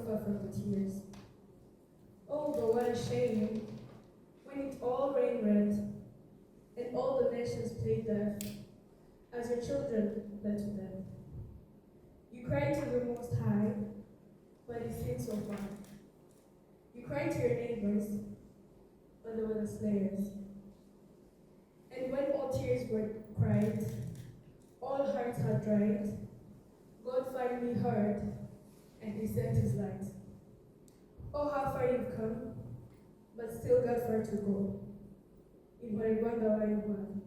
suffer from the tears. Oh, but what a shame, when it all rained red, and all the nations played deaf, as your children led to death. You cried to the Most High, but it seemed so far. You cried to your neighbors, but they were the slayers. And when all tears were cried, all hearts had dried, God finally heard, and He sent His light. Oh, how far you've come, but still got far to go. In Ubwongereza Bibutse.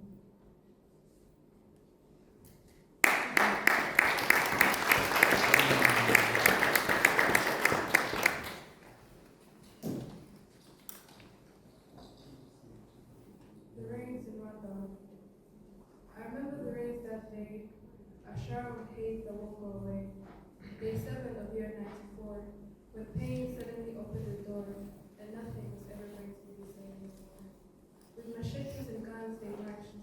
The rains in Rwanda. I remember the rains that day, a shower of hate that won't go away. Day 7 of year 94, when pain suddenly opened the door, and nothing was ever going to be the same anymore. With machetes and guns they marched,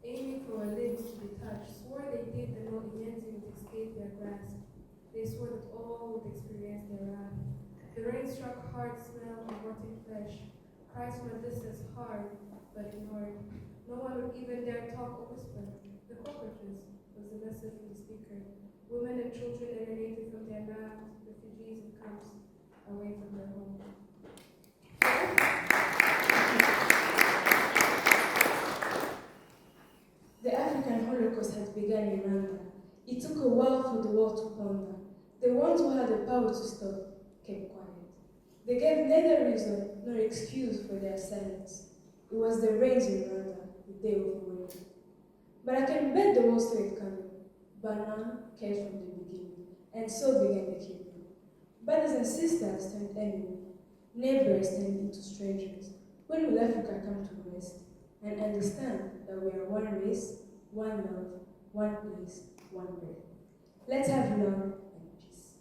aiming for our limbs to be touched, swore they did and no Inyenzi would escape their grasp. They swore that all would experience their wrath. The rain struck hard smell of rotting flesh. Cries from a distance hard, but ignored. No one would even dare talk or whisper. The cockroaches was the message from the speaker. Women and children alienated from their land, refugees in camps, away from their home. The African Holocaust had begun in Rwanda. It took a while for the world to ponder. The ones who had the power to stop kept quiet. They gave neither reason nor excuse for their silence. It was the rains in Rwanda, the day of war. But I can bet the world saw it coming. But none cared from the beginning, and so began the killing. Brothers and sisters turned enemy, neighbors turned into strangers. When will Africa come to rest and understand that we are one race, one love, one place, one breath? Let's have love and peace.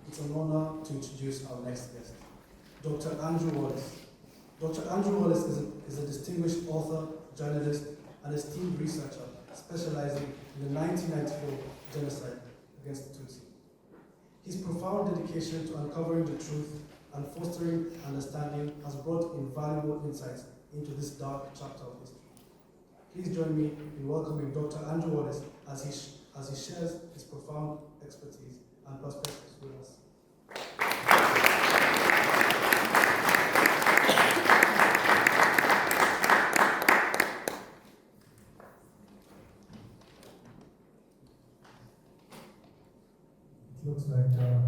It's an honor to introduce our next guest, Dr. Andrew Wallace. Dr. Andrew Wallace is a distinguished author, journalist, and esteemed researcher specializing in the 1994 genocide against the Tutsi. His profound dedication to uncovering the truth and fostering understanding has brought invaluable insights into this dark chapter of history. Please join me in welcoming Dr. Andrew Wallace as he shares his profound expertise and perspectives with us. It looks like Dr.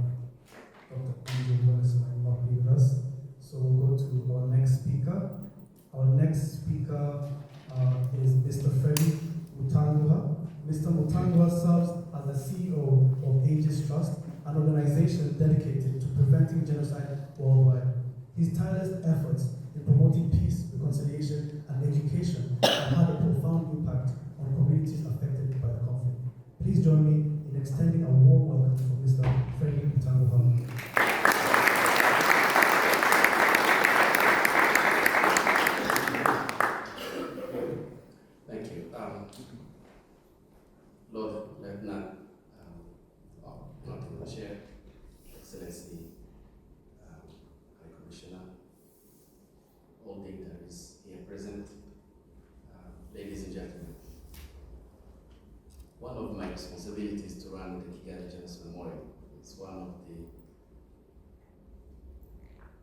Andrew Wallace might not be with us, so we'll go to our next speaker. Our next speaker is Mr. Freddy Mutanguha. Mr. Mutanguha serves as the CEO of Aegis Trust, an organization dedicated to preventing genocide worldwide. His tireless efforts in promoting peace, reconciliation, and education have had a profound impact on communities affected by the conflict. Please join me in extending a warm welcome for Mr. Freddy Mutanguha. Thank you. Lord Lieutenant, Nottingham Chair, Excellency, High Commissioner, all dignitaries here present, ladies and gentlemen. One of my responsibilities to run the Kigali Genocide Memorial. It's one of the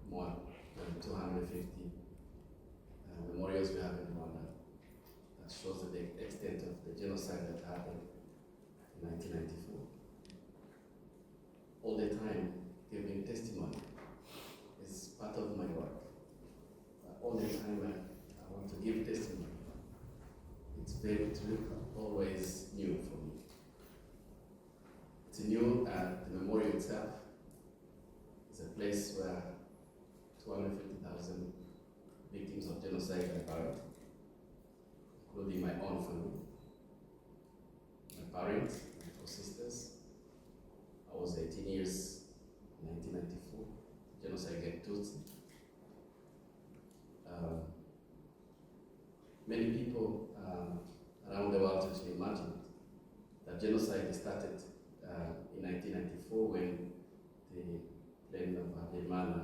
more than 250 memorials we have in Rwanda that shows the extent of the genocide that happened in 1994. All the time, giving testimony is part of my work. All the time I want to give testimony. It's always new for me. It's new, the memorial itself is a place where 250,000 victims of genocide are buried, including my own family, my parents, my 4 sisters. I was 18 years in 1994, genocide against Tutsi. many people around the world actually imagined that genocide started in 1994 when the plane of Habyarimana,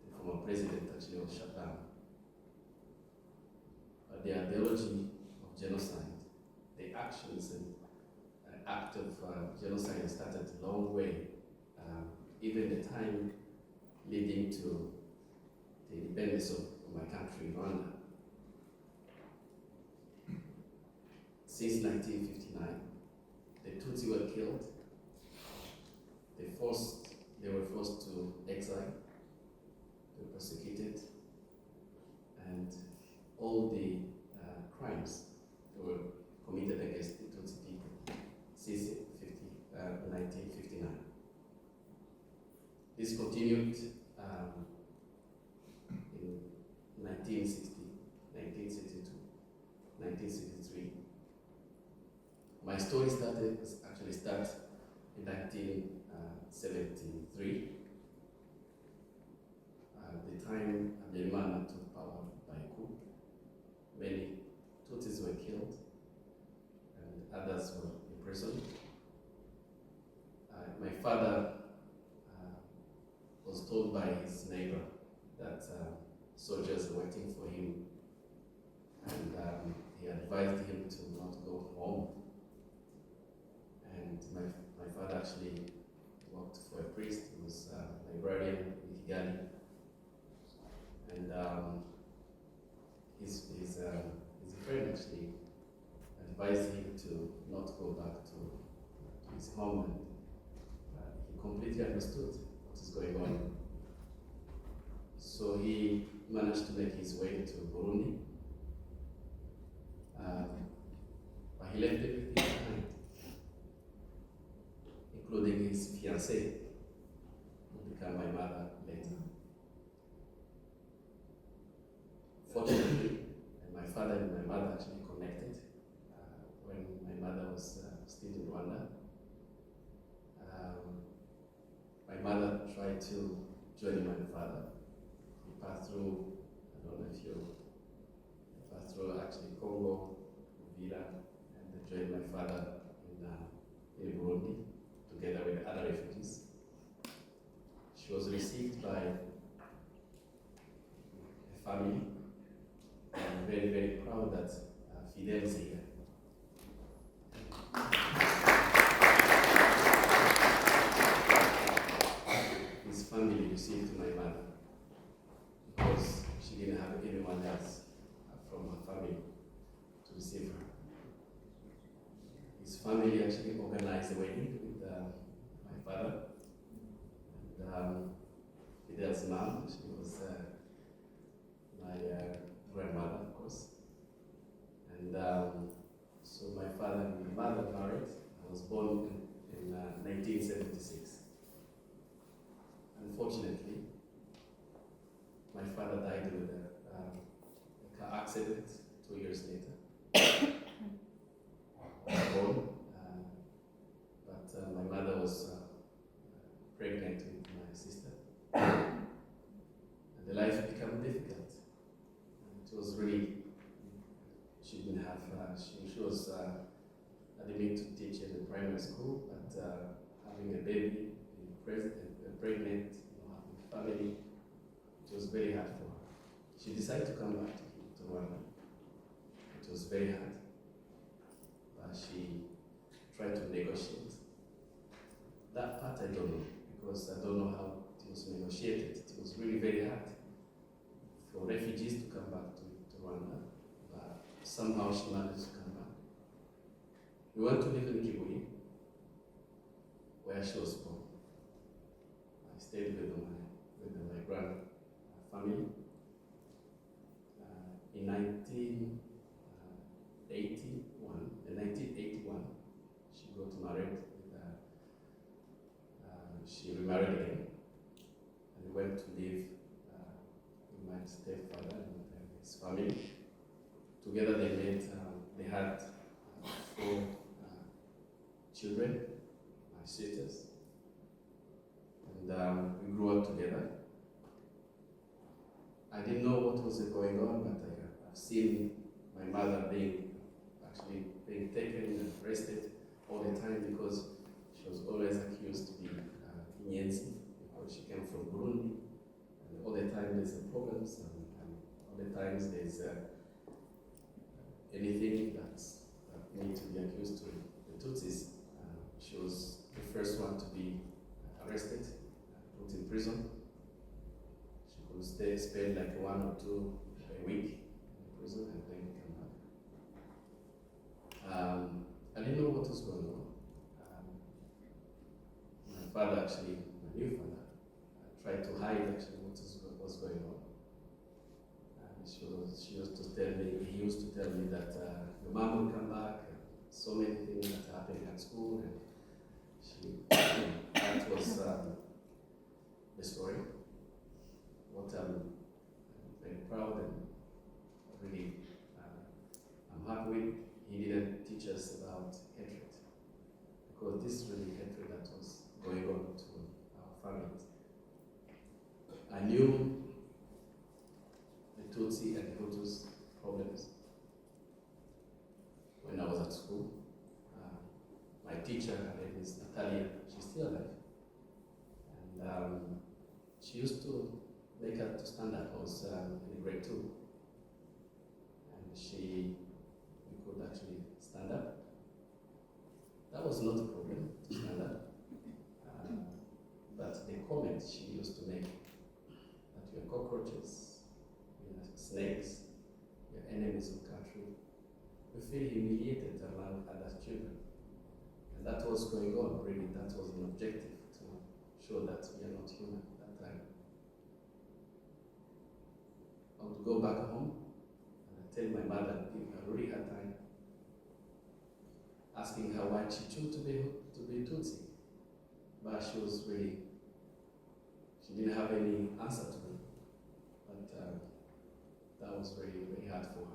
the former president, actually was shut down. But the ideology of genocide, the actions and act of genocide started a long way, even the time leading to the independence of my country, Rwanda. Since 1959, the Tutsi were killed. They were forced to exile. They were persecuted, and all the crimes that were committed against the Tutsi people since 1959. This continued in 1960, 1962, 1963. My story started in 1973. The time Habyarimana took power by coup, many Tutsis were killed and others were imprisoned. My father was told by his neighbor that soldiers were waiting for him, and he advised him to not go home. And my father actually worked for a priest. He was a librarian in Kigali, and his friend actually advised him to not go back to his home, and he completely understood what is going on. So he managed to make his way to Burundi, but he left everything behind, including his fiancée, who became my mother later. Fortunately, my father and my mother actually connected when my mother was still in Rwanda. My mother tried to join my father. He passed through, I don't know if you passed through actually Congo, Uvira, and they joined my father in Burundi, together with other refugees. She was received by a family. I'm very, very proud that Fidel is here. His family received my mother because she didn't have anyone else from her family to receive her. His family actually organized a wedding with my father. And Fidel's mom, she was my grandmother, of course. And so my father and my mother married. I was born in 1976. Unfortunately, my father died with a car accident 2 years later. I was born, but my mother was pregnant with my sister. And the life became difficult. And it was really, she didn't have, she was admitted to teach in the primary school, but having a baby, pregnant, having family, it was very hard for her. She decided to come back to Rwanda. It was very hard. But she tried to negotiate. That part I don't know, because I don't know how it was negotiated. It was really very hard for refugees to come back to Rwanda, but somehow she managed to come back. We went to live in Gihugu, where she was born. I stayed with my grand family. In 1981, she got married. She remarried again, and we went to live with my stepfather and his family. Together they had 4 children, my sisters, and we grew up together. I didn't know what was going on, but I've seen my mother being taken and arrested all the time because she was always accused to be Inyenzi because she came from Burundi. And all the time there's problems and all the times there's anything that need to be accused to the Tutsis. She was the first one to be arrested, put in prison. She could spend like 1 or 2 a week in prison and then come back. I didn't know what was going on. My father actually, my new father, tried to hide actually what was going on. And she used to tell me, he used to tell me that your mom will come back, and so many things that happened at school, and that was the story. What I'm very proud and really I'm happy with, he didn't teach us about hatred, because this is really hatred that was going on to our families. I knew the Tutsi and Hutus problems when I was at school. My teacher, her name is Natalia, she's still alive. And she used to make us to stand up. I was in grade 2. And we could actually stand up. That was not a problem to stand up. But the comment she used to make, that you're cockroaches, you're snakes, you're enemies of country, we feel humiliated among other children. And that was going on, really. That was an objective to show that we are not human at that time. I would go back home and I tell my mother, give her a really hard time, asking her why she chose to be Tutsi. But she was really, she didn't have any answer to me. But that was very, very hard for her.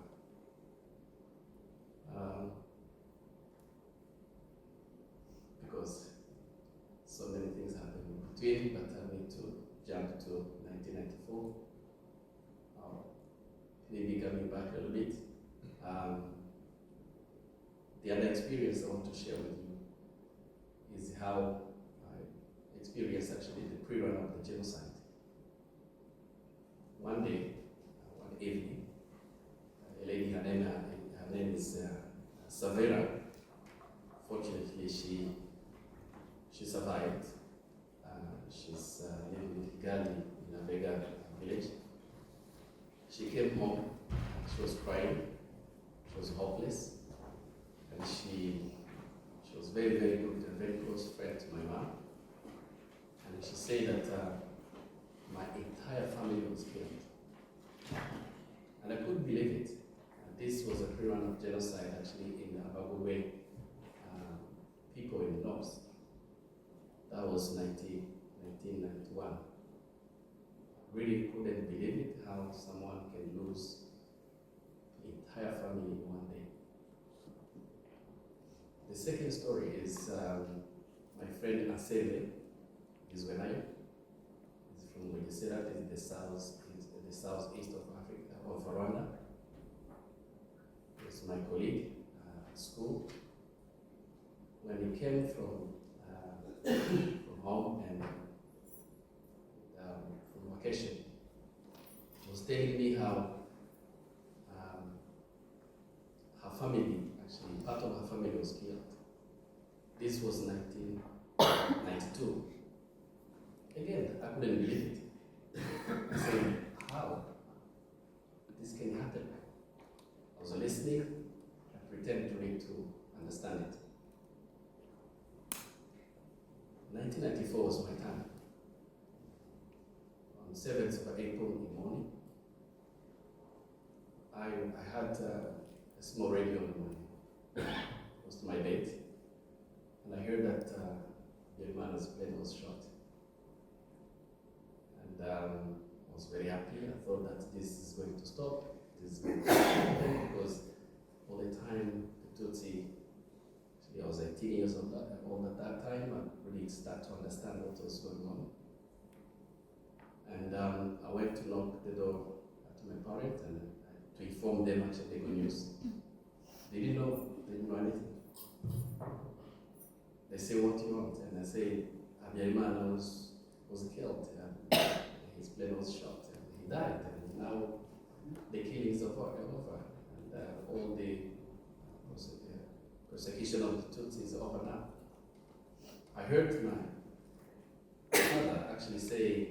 Because so many things happened in between, but I need to jump to 1994. Maybe coming back a little bit. The other experience I want to share with you is how I experienced actually the pre-run of the genocide. One day, one evening, a lady, her name is Savera. Fortunately, she survived. She's living in Kigali, in a Vega village. She came home, she was crying, she was hopeless, and she was very, very good and very close friend to my mom. And she said that my entire family was killed. And I couldn't believe it. This was a pre-run of genocide actually in the Abagube people in the north. That was 1991. Really couldn't believe it, how someone can lose the entire family in one day. The second story is my friend Asele, is Wenayo. He's from Ubwongereza, the southeast of Africa, of Rwanda. He's my colleague at school. When he came from home and from vacation, he was telling me how her family, actually part of her family was killed. This was 1992. Again, I couldn't believe it. I said, how? This can happen. I was listening, I pretended to read to understand it. 1994 was my time. On 7th of April in the morning, I had a small radio close to my bed, and I heard that the man's plane was shot. And I was very happy. I thought that this is going to stop. This is going to stop because all the time the Tutsi, I was 18 years old at that time. I really started to understand what was going on. And I went to knock the door to my parents, and I to inform them actually the good news. They didn't know anything. They say, what do you want? And I say, Abiyarimana was killed, and his plane was shot, and he died, and now the killings are over, and all the persecution of the Tutsis is over now. I heard my father actually say,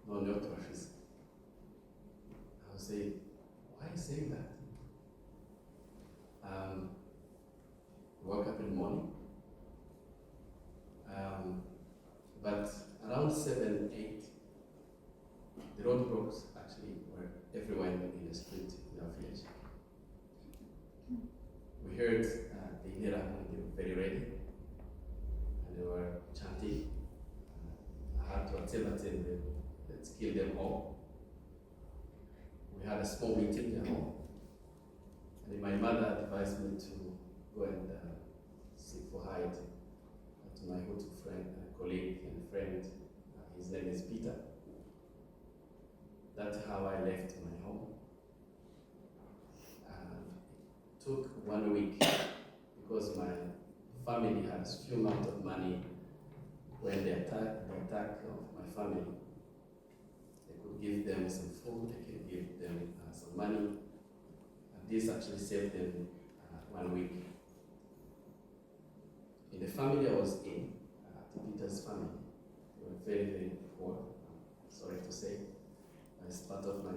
no, not Rafis. I would say, why are you saying that? Woke up in the morning, but around 7, 8, the roadblocks actually were everywhere in the street in our village. We heard the Nera, they were very ready, and they were chanting. I had to tell them, let's kill them all. We had a small meeting at home, and my mother advised me to go and seek for hide to my Hutu friend, colleague and friend. His name is Peter. That's how I left my home. It took 1 week because my family had a few amount of money. When they attack of my family, they could give them some food, they could give them some money. And this actually saved them 1 week. In the family I was in, Peter's family, they were very, very poor. Sorry to say, it's part of my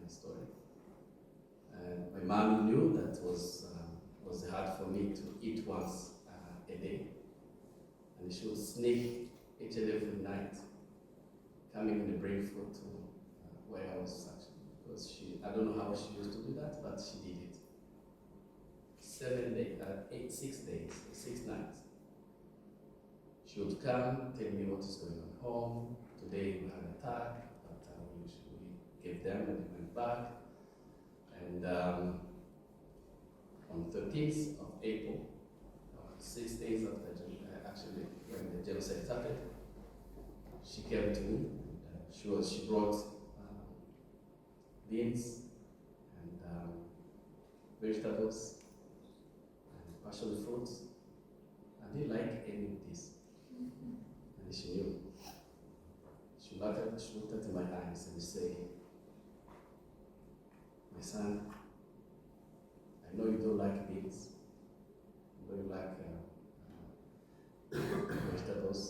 story. And my mom knew that was hard for me to eat once a day, and she would sneak each and every night, coming to bring food to where I was actually, because I don't know how she used to do that, but she did it. 7 days, 6 days, 6 nights. She would come, tell me what is going on home. Today we had an attack, but we gave them and they went back. And on 13th of April, 6 days after actually when the genocide started, she came to me. She brought beans and vegetables and passion fruits. I didn't like any of this. And she knew. She looked at my eyes and said, my son, I know you don't like beans. I know you like vegetables,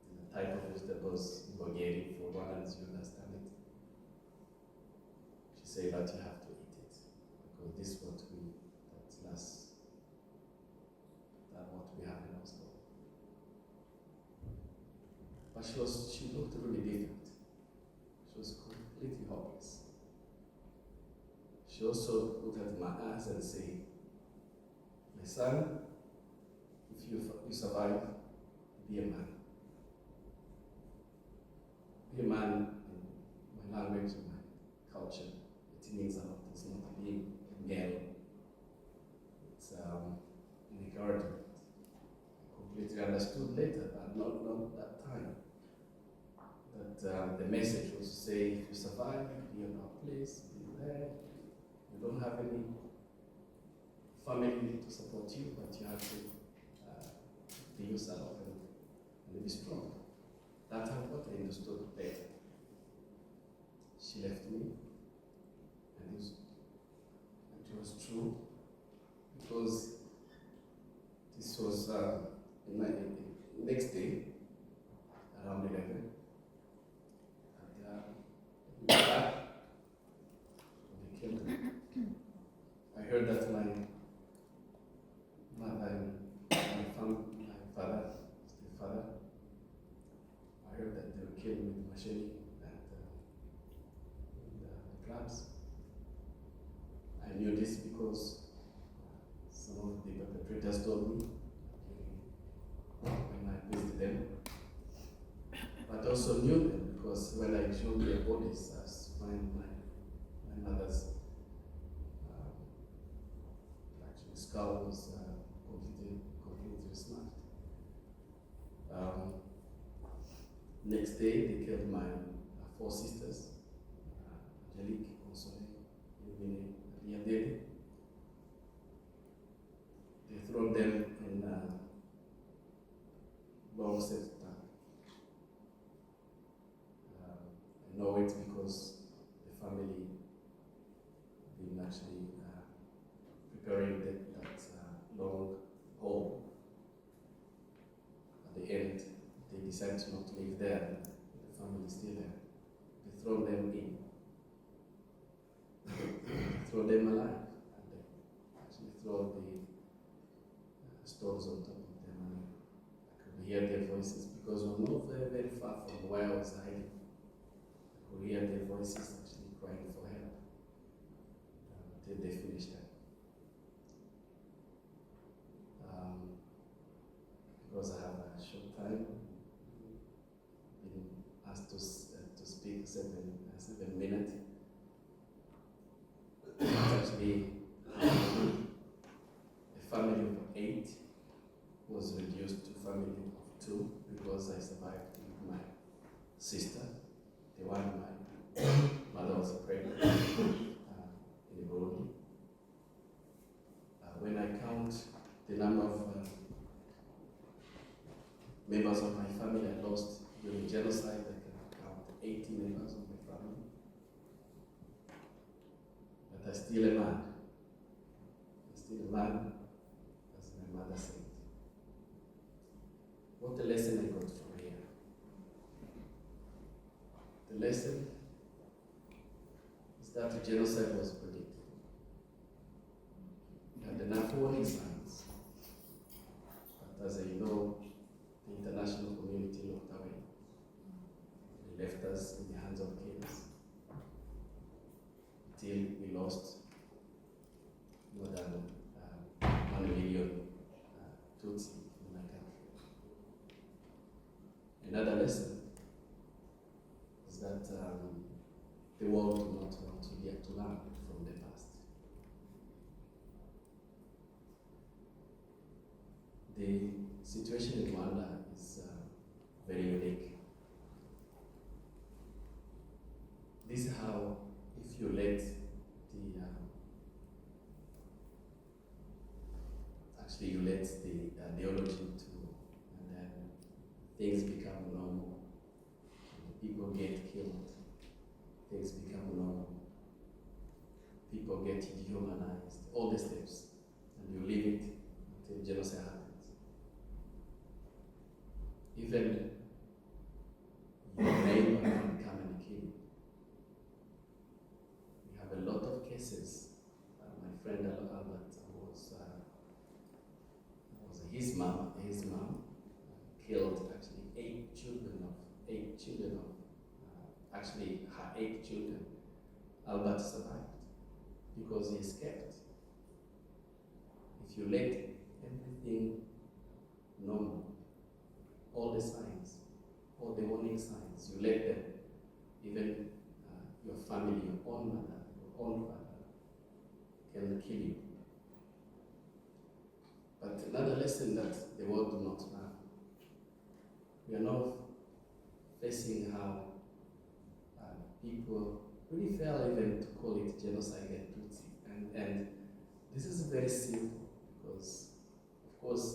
the type of vegetables in Bulgarian, for once you understand it. She said that you have to eat it, because this is what what we have in our store. But she looked really different. She was completely hopeless. She also looked at my eyes and said, my son, if you survive, be a man. Be a man in my language, in my culture. It means a lot. It's not being a male. It's an encouragement. I completely understood later, but not that time. That the message was to say, if you survive, be in our place, be there. You don't have any family to support you, but you have to be yourself and be strong. That's what I understood later. She left me, and it was true, because this was in my next day, around 11, and we were back, and they killed me. I heard that my father, I heard that they were killing with machete and the clubs. I knew this because some of the perpetrators told me when I visited them. But I also knew them because when I showed their bodies, I find my mother's actually skull was completely smashed. Next day, they killed my 4 sisters, Angelique, Consolé, Yumine, Yandere. They throw them in long set tank. I know it because the family been actually preparing that long hole. At the end, they decide to not live there. The family is still there. They throw them in, throw them alive, and they actually throw the stones on top of them. And I could hear their voices because we're not very, very far from where I was hiding. I could hear their voices actually crying for help until they finished that. Because I have a short time, been asked to speak 7 minutes. It's actually a family of 8 was reduced to family of 2 because I survived with my sister, the one my mother was pregnant in Burundi. When I count the number of members of my family I lost during genocide, I can count 80 members of my family. But I'm still a man. I'm still a man, as my mother said. What a lesson I got from here. The lesson is that genocide was predicted. We had enough warning signs. But as I know, the international community looked away. They left us in the hands of killers till we lost more than 1 million Tutsi in my country. Another lesson is that the world do not want to get to learn from the past. The situation in Rwanda is very unique. This is how, if you let the ideology to, and then things become normal, people get killed, things become normal, people get dehumanized, all the steps, and you leave it until genocide happens. Even your neighbor can come and kill you. We have a lot of cases. My friend Albert was his mom killed actually 8 children of actually her 8 children. Albert survived because he escaped. If you let everything normal, all the signs, all the warning signs, you let them, even your family, your own mother, your own father, can kill you. But another lesson that the world do not learn, we are now facing how people really fail even to call it genocide and Tutsi. And this is very simple because, of course,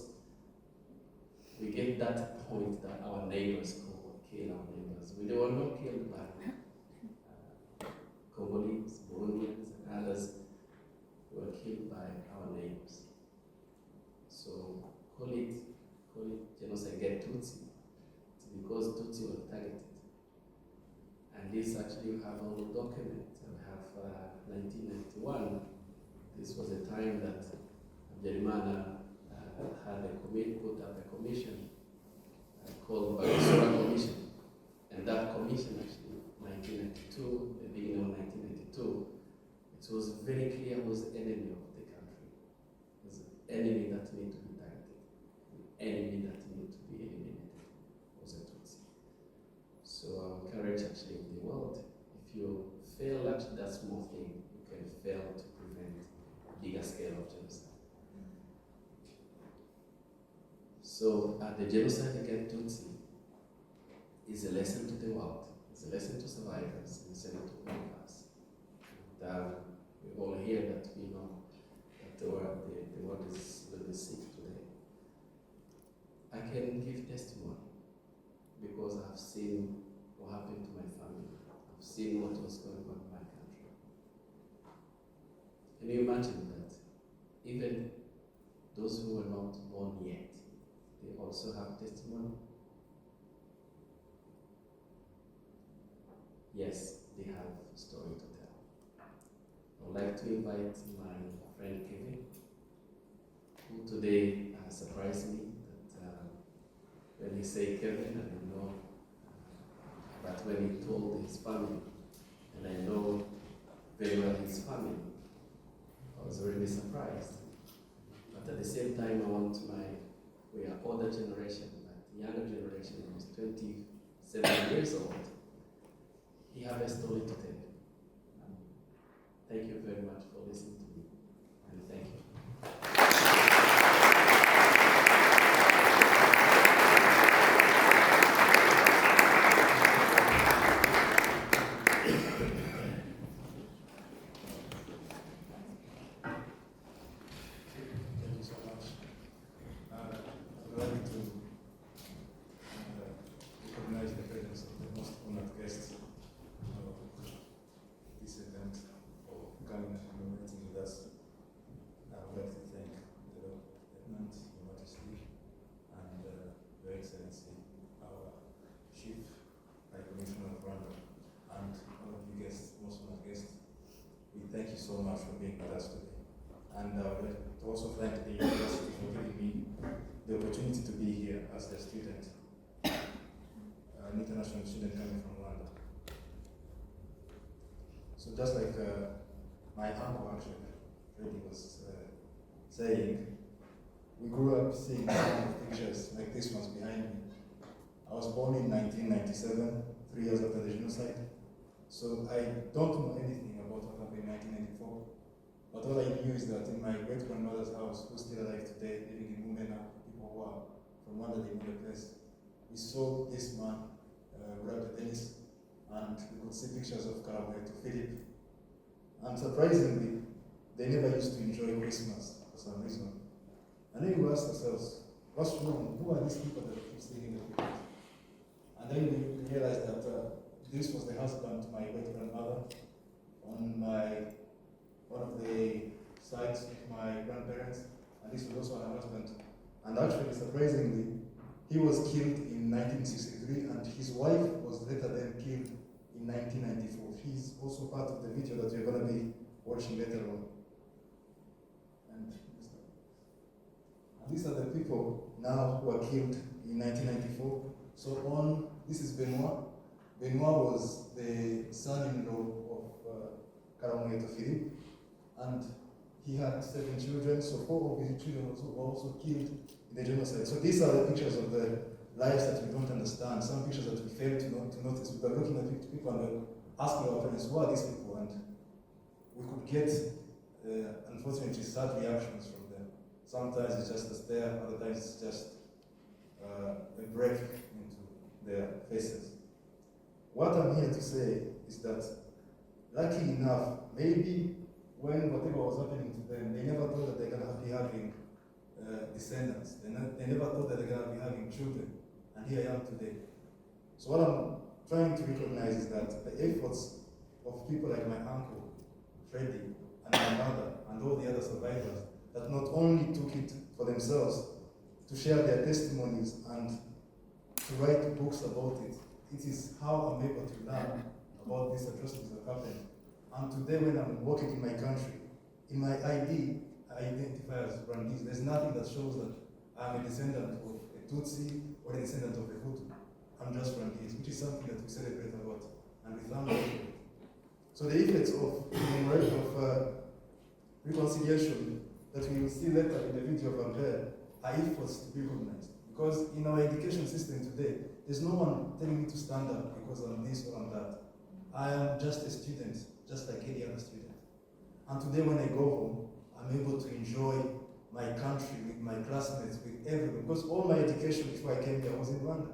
we get that point that our neighbors kill our neighbors. They were not killed by Congolese, Burundians, and others were killed by our neighbors. So call it genocide against Tutsi. It's because Tutsi were targeted. And this actually, we have all the documents. We have 1991. This was a time that Habyarimana put up a commission called Bibutse Commission. And that commission actually, 1992, the beginning of 1992, it was very clear was the enemy of the country. It was an enemy that needed to be targeted. The enemy that needed to be eliminated was a Tutsi. So I encourage actually the world, if you fail at that small thing, you can fail to prevent a bigger scale of genocide. So the genocide against Tutsi is a lesson to the world, it's a lesson to survivors, it's a lesson to all of us. everybody's will be sick today. I can give testimony because I've seen what happened to my family. I've seen what was going on in my country. Can you imagine that? Even those who were not born yet, they also have testimony. Yes, they have a story to tell. I would like to invite my friend Kevin, who today surprised me that when he said Kevin, I didn't know, but when he told his family, and I know very well his family, I was really surprised. But at the same time, we are older generation, but the younger generation was 27 years old. He has a story to tell. Thank you very much for listening to me, and thank you. Thank you so much. I'd like to recognize the presence of the most honored guest of this event for coming and commemorating with us. I would like to thank the Lieutenant, Your Majesty, and Your Excellency, our Chief High Commissioner of Rwanda, and all of you guests, most honored guests. We thank you so much for being with us today. And I would like to also thank the university for giving me the opportunity to be here as a student, an international student coming from Rwanda. So just like my uncle actually, Freddie was saying, we grew up seeing some pictures like this one's behind me. I was born in 1997, 3 years after the genocide. So I don't know anything about what happened in 1994. But all I knew is that in my great-grandmother's house, who's still alive today, living in Mumena, people who are from Rwanda, they know the place, we saw this man grab the tennis, and we could see pictures of Karamoe to Philip. And surprisingly, they never used to enjoy Christmas for some reason. And then we asked ourselves, what's wrong? Who are these people that keep stealing the pictures? And then we realized that this was the husband to my great-grandmother on one of the sides of my grandparents, and this was also her husband. And actually, surprisingly, he was killed in 1963, and his wife was later then killed in 1994. He's also part of the video that you're going to be watching later on. And these are the people now who were killed in 1994. So this is Benoit. Benoit was the son-in-law of Karamoe Philip. And he had 7 children, so 4 of his children were also killed in the genocide. So these are the pictures of the lives that we don't understand, some pictures that we fail to notice. We were looking at people and asking our parents, who are these people? And we could get, unfortunately, sad reactions from them. Sometimes it's just a stare, other times it's just a break into their faces. What I'm here to say is that, luckily enough, maybe when whatever was happening to them, they never thought that they're going to be having descendants. They never thought that they're going to be having children. And here I am today. So what I'm trying to recognize is that the efforts of people like my uncle, Freddie, and my mother, and all the other survivors, that not only took it for themselves to share their testimonies and to write books about it, it is how I'm able to learn about these atrocities that happened. And today when I'm working in my country, in my ID, I identify as Rwandese. There's nothing that shows that I'm a descendant of a Tutsi or a descendant of a Hutu. I'm just Rwandese, which is something that we celebrate a lot, and we thank God for it. So the effects of reconciliation that we will see later in the video of Albert are efforts to be recognized. Because in our education system today, there's no one telling me to stand up because I'm this or I'm that. I am just a student, just like any other student. And today when I go home, I'm able to enjoy my country with my classmates, with everyone. Because all my education before I came here was in Rwanda.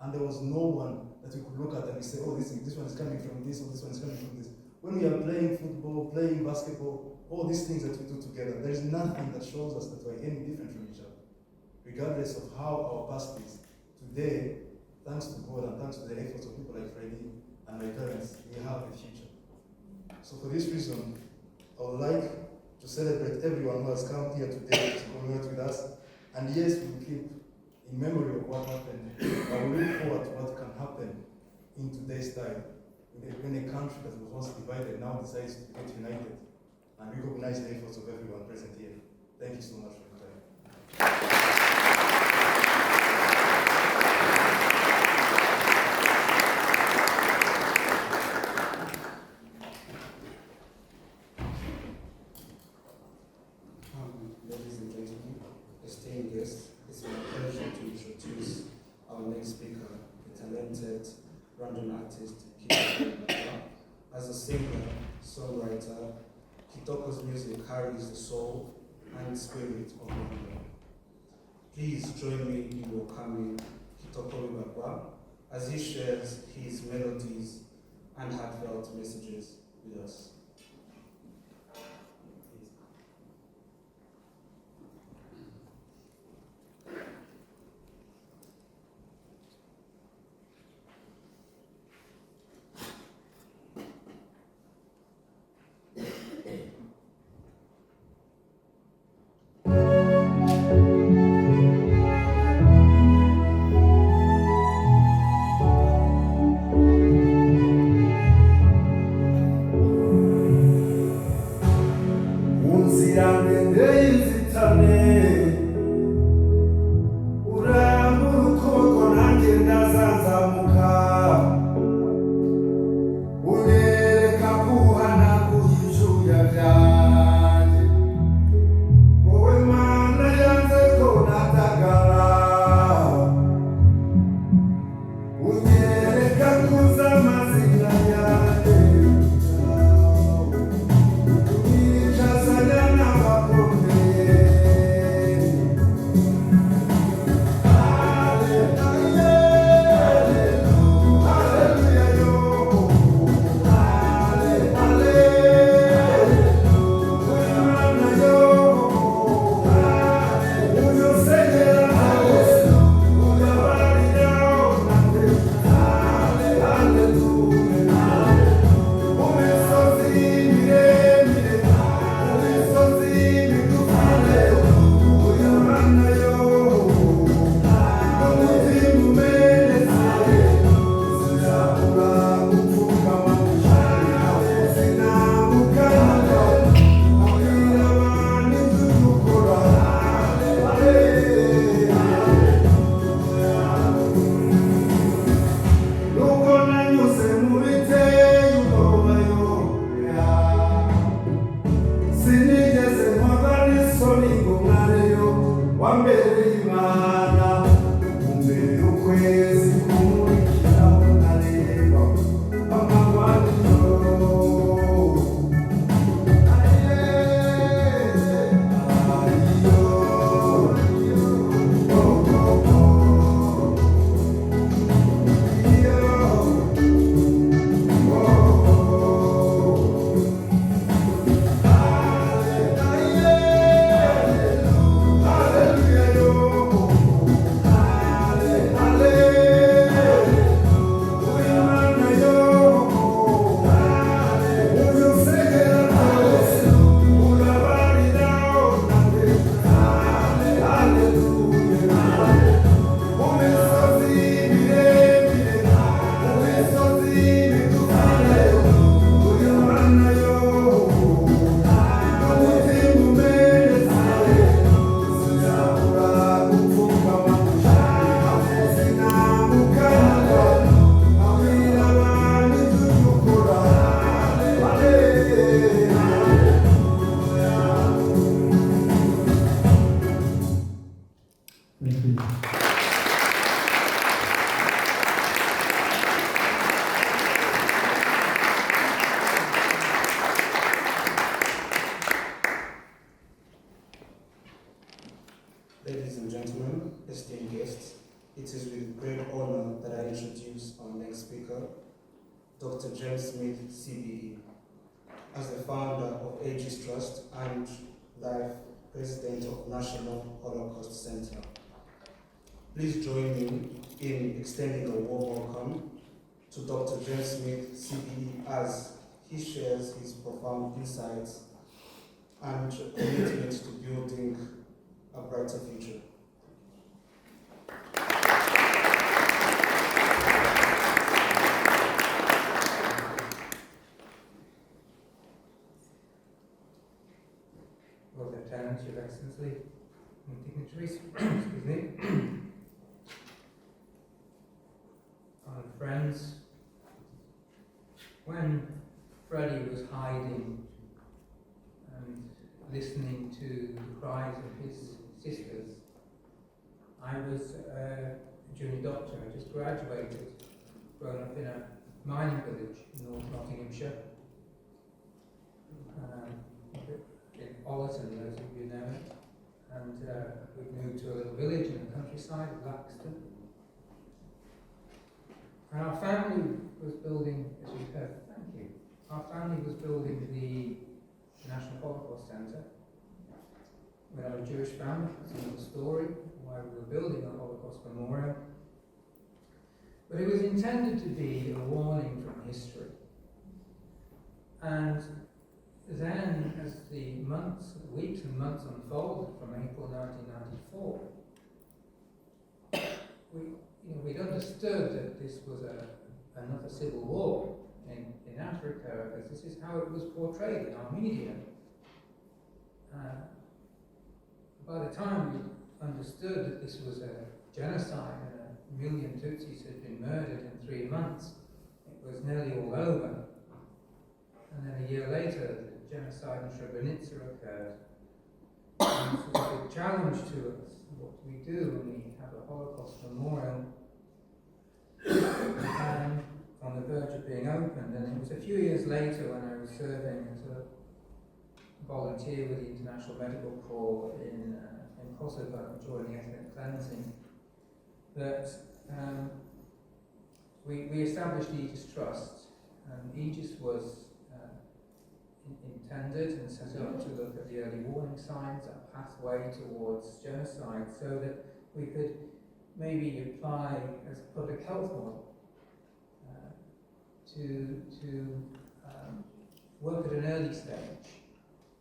And there was no one that we could look at and we say, oh, this one is coming from this, or this one is coming from this. when we are playing football, playing basketball, all these things that we do together, there is nothing that shows us that we're any different from each other. Regardless of how our past is, today, thanks to God and thanks to the efforts of people like Freddie and my parents, we have a future. So for this reason, I would like to celebrate everyone who has come here today to commemorate with us. And yes, we will keep in memory of what happened, but we look forward to what can happen in today's time, when a country that was once divided now decides to get united and recognize the efforts of everyone present here. Thank you so much for your time. Ladies and gentlemen, esteemed guests, it's my pleasure to introduce our next speaker, the talented random artist Gihugu. As a singer, songwriter, Kitoko's music carries the soul and spirit of Rwanda. Please join me in welcoming Kitoko as he shares his melodies and heartfelt messages with us. Ladies and gentlemen, esteemed guests, it is with great honor that I introduce our next speaker, Dr. James Smith, CBE. as the founder of Aegis Trust and Life President of National Holocaust Center. Please join me in extending a warm welcome to Dr. James Smith, CBE, as he shares his profound insights and commitment to building a brighter future. Lord Lieutenant, Your Excellency, and dignitaries, excuse me, and friends, when Freddie was hiding and listening to the cries of his sisters, I was a junior doctor. I just graduated, grown up in a mining village in North Nottinghamshire. In Ollerton, those of you know it, and we moved to a little village in the countryside, Laxton. And our family was building, as you heard, thank you, our family was building the National Holocaust Center. We're not a Jewish family, it's another story, why we were building a Holocaust memorial. But it was intended to be a warning from history. And then, as the weeks and months unfolded from April 1994, we'd understood that this was another civil war in Africa, because this is how it was portrayed in our media. By the time we understood that this was a genocide and 1 million Tutsis had been murdered in 3 months, it was nearly all over. And then a year later, the genocide in Srebrenica occurred. And it was a big challenge to us. What do we do when we have a Holocaust memorial on the verge of being opened? And it was a few years later, when I was serving as a volunteer with the International Medical Corps in Kosovo, joining ethnic cleansing, that we established Aegis Trust. And Aegis was intended and set up to look at the early warning signs, that pathway towards genocide, so that we could maybe apply as a public health model to work at an early stage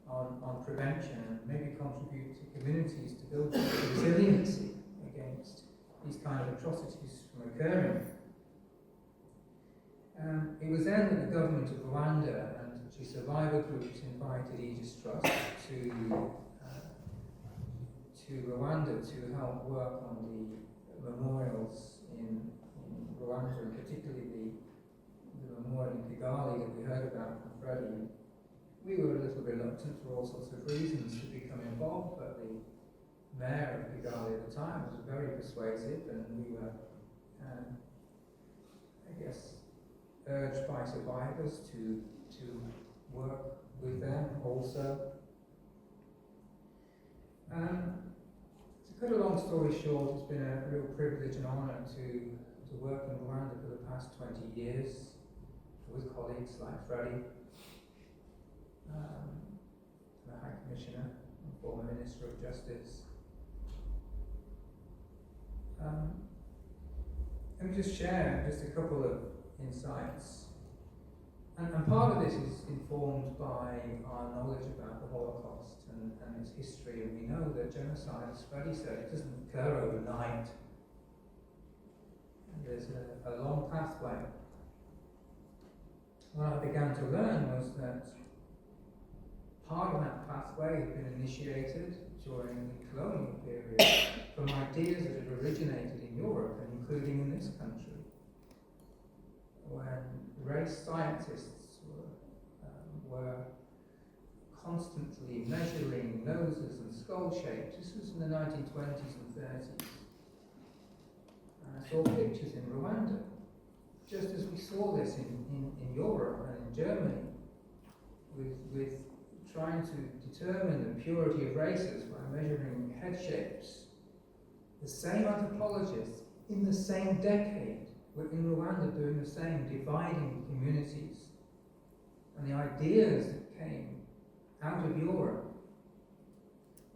on prevention and maybe contribute to communities to build resiliency against these kind of atrocities from occurring. It was then that the government of Rwanda and survivor groups invited Aegis Trust to Rwanda to help work on the memorials in Rwanda, and particularly the memorial in Kigali that we heard about from Freddie. We were a little reluctant for all sorts of reasons to become involved, but the mayor of Kigali at the time was very persuasive, and we were, I guess, urged by survivors to work with them also. To cut a long story short, it's been a real privilege and honour to work in Rwanda for the past 20 years with colleagues like Freddie, the High Commissioner and former Minister of Justice. Let me just share just a couple of insights. And part of this is informed by our knowledge about the Holocaust and its history. And we know that genocide, as Freddie said, it doesn't occur overnight. And there's a long pathway. What I began to learn was that part of that pathway had been initiated during the colonial period from ideas that had originated in Europe, and including in this country, when race scientists were constantly measuring noses and skull shapes. This was in the 1920s and 30s. And I saw pictures in Rwanda, just as we saw this in Europe and in Germany, with trying to determine the purity of races by measuring head shapes. The same anthropologists in the same decade were in Rwanda doing the same, dividing communities. And the ideas that came out of Europe.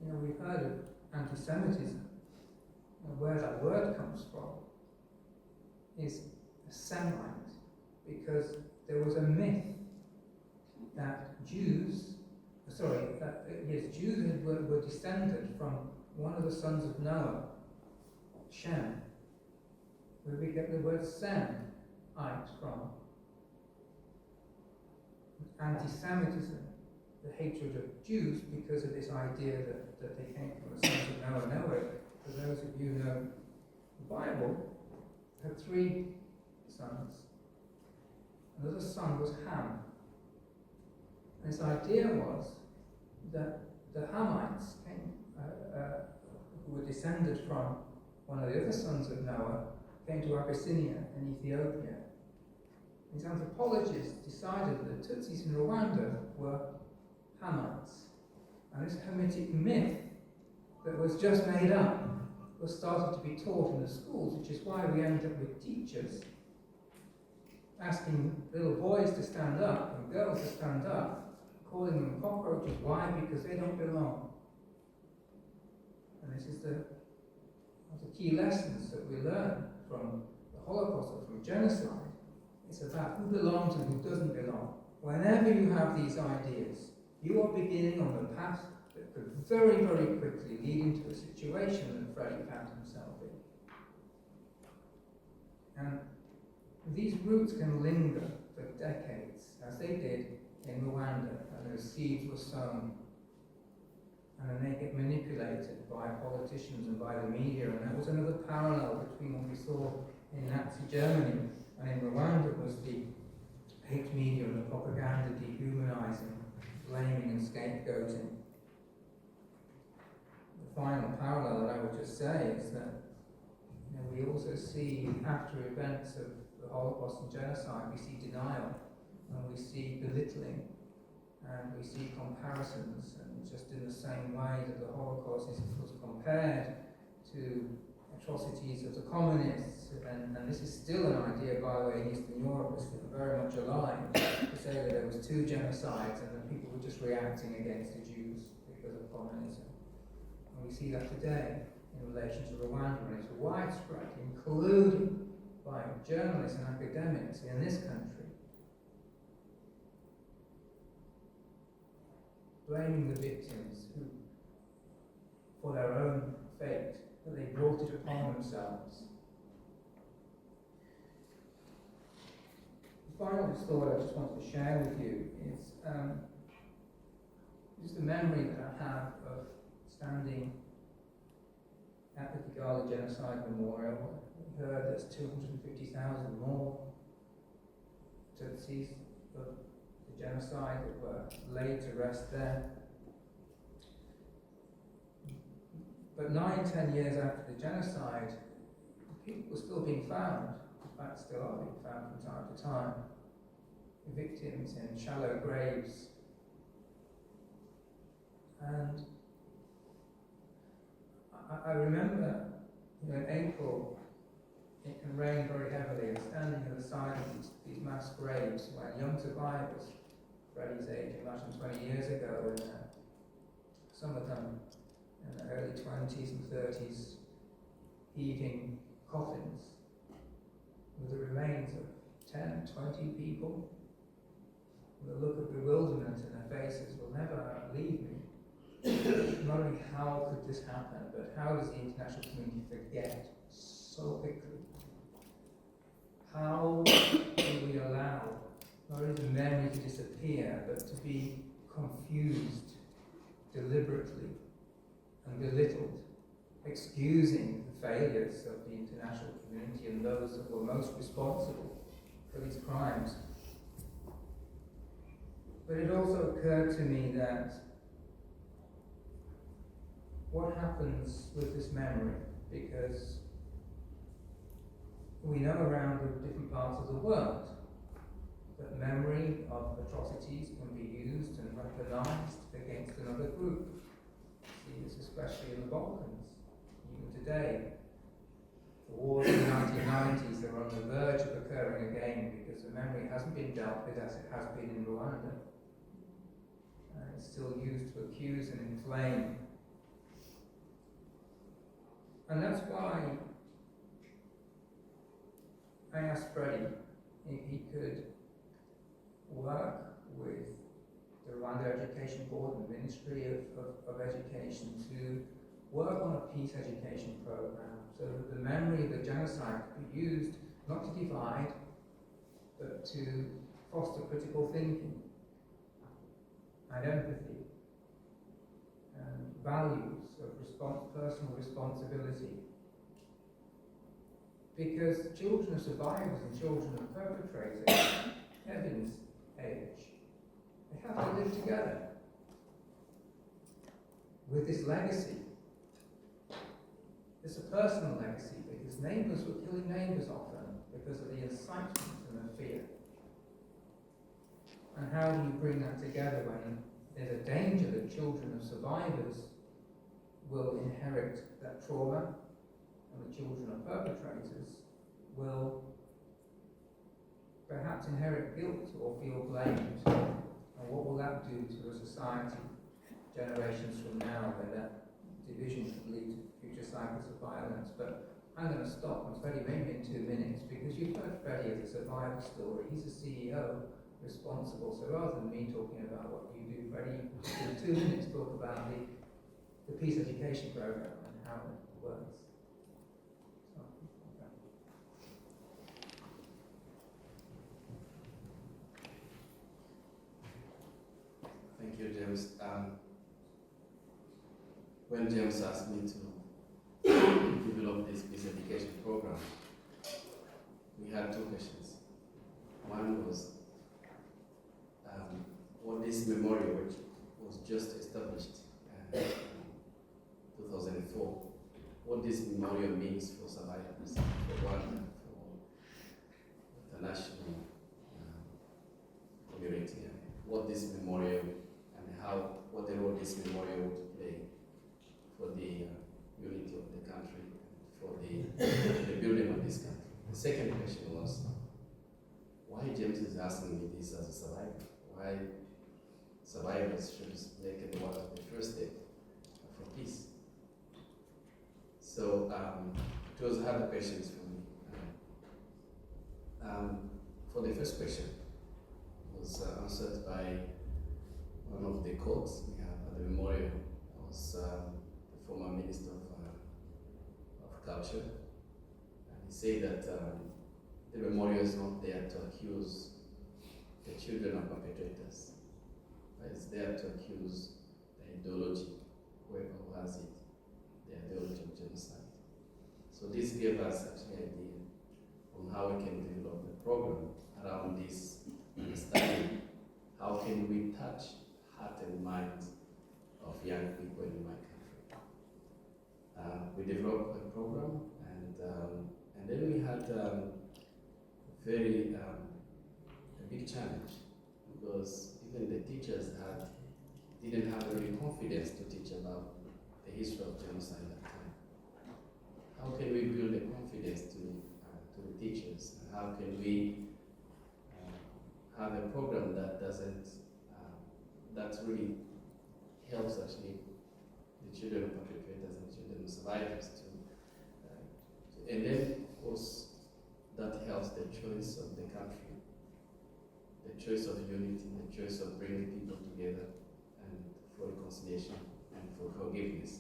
You know, we've heard of anti-Semitism. Where that word comes from is a Semite, because there was a myth that Jews were descended from one of the sons of Noah, Shem, where we get the word Semite from. Anti-Semitism, the hatred of Jews, because of this idea that they came from the sons of Noah. Noah, for those of you who know the Bible, had 3 sons. Another son was Ham. And his idea was that the Hamites came, who were descended from one of the other sons of Noah, came to Abyssinia in Ethiopia. These anthropologists decided that the Tutsis in Rwanda were Hamites. And this Hamitic myth that was just made up was started to be taught in the schools, which is why we end up with teachers asking little boys to stand up and girls to stand up, calling them cockroaches. Why? Because they don't belong. And this is one of the key lessons that we learn from the Holocaust or from genocide. It's about who belongs and who doesn't belong. Whenever you have these ideas, you are beginning on the path that could very, very quickly lead into a situation that Freddie found himself in. And these roots can linger for decades, as they did in Rwanda, and those seeds were sown. And then they get manipulated by politicians and by the media, and that was another parallel between what we saw in Nazi Germany and in Rwanda was the hate media and the propaganda, dehumanizing, blaming and scapegoating. The final parallel that I would just say is that we also see after events of the Holocaust and genocide, we see denial, and we see belittling, and we see comparisons, and just in the same way that the Holocaust was compared to atrocities of the communists, and this is still an idea, by the way, in Eastern Europe, is very much alive, to say that there was 2 genocides and that people were just reacting against the Jews because of communism. And we see that today in relation to Rwanda, and it's widespread, including by journalists and academics in this country, blaming the victims who, for their own fate, that they brought it upon themselves. The final thought I just wanted to share with you is just the memory that I have of standing at the Gihugu Genocide Memorial. We heard there's 250,000 more Tutsis of the genocide that were laid to rest there. But 9-10 years after the genocide, people were still being found. In fact, still are being found from time to time. Victims in shallow graves. And I remember, in April, it can rain very heavily, and standing at the side of these mass graves when young survivors, Freddie's age, imagine 20 years ago, and some of them in their early 20s and 30s, heaving coffins with the remains of 10, 20 people, with a look of bewilderment in their faces will never leave me. Not only how could this happen, but how does the international community forget so quickly? How do we allow not only the memory to disappear, but to be confused deliberately and belittled, excusing the failures of the international community and those that were most responsible for these crimes? But it also occurred to me that what happens with this memory, because we know around the different parts of the world that memory of atrocities can be used and weaponized against another group. We see this especially in the Balkans. Even today, the wars in the 1990s are on the verge of occurring again because the memory hasn't been dealt with as it has been in Rwanda. It's still used to accuse and inflame. And that's why I asked Freddie if he could work with the Rwanda Education Board and the Ministry of Education to work on a peace education program so that the memory of the genocide could be used not to divide, but to foster critical thinking and empathy and values of personal responsibility. Because children of survivors and children of perpetrators, Kevin's age, they have to live together with this legacy. It's a personal legacy because neighbours were killing neighbours often because of the incitement and the fear. And how do you bring that together when there's a danger that children of survivors will inherit that trauma and the children of perpetrators will perhaps inherit guilt or feel blamed? And what will that do to a society generations from now where that division could lead to future cycles of violence? But I'm going to stop, and Freddie, maybe in 2 minutes, because you've heard Freddie as a survivor story. He's a CEO responsible, so rather than me talking about what you do, Freddie, in 2 minutes talk about the peace education program and how it works. So, okay. Thank you, James. When James asked me to develop this peace education program, we had two questions. One was what this memorial, which was just established in 2004, what this memorial means for survivors, for Rwanda, for the national community, and what this memorial and what the role this memorial would play for the unity of the country, for the building of this country. The second question was, why James is asking me this as a survivor? Why survivors should make it one of the first step for peace? So it was hard questions for me. For the first question, was answered by one of the quotes we have at the memorial. Was the former Minister of Culture, and he said that the memorial is not there to accuse the children of perpetrators, but it's there to accuse the ideology, whoever has it, the ideology of genocide. So this gave us actually an idea on how we can develop the program around this understanding. How can we touch heart and mind of young people in my country? We developed a program, and then we had a big challenge, because even the teachers didn't have any confidence to teach about the history of genocide at that time. How can we build a confidence to the teachers? And how can we have a program that that really helps actually the children of perpetrators and children of survivors and then of course that helps the choice of the country, the choice of unity, the choice of bringing people together and for reconciliation and for forgiveness.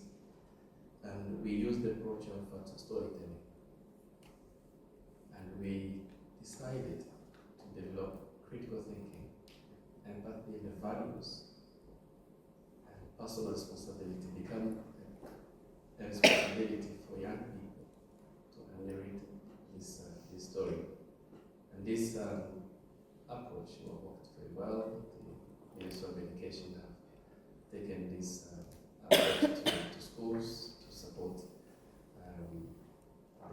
And we use the approach of storytelling. And we decided to develop critical thinking, empathy, and the values, and personal responsibility become a responsibility for young people to narrate this story. And this approach worked very well. The Ministry of Education have taken this approach to schools to support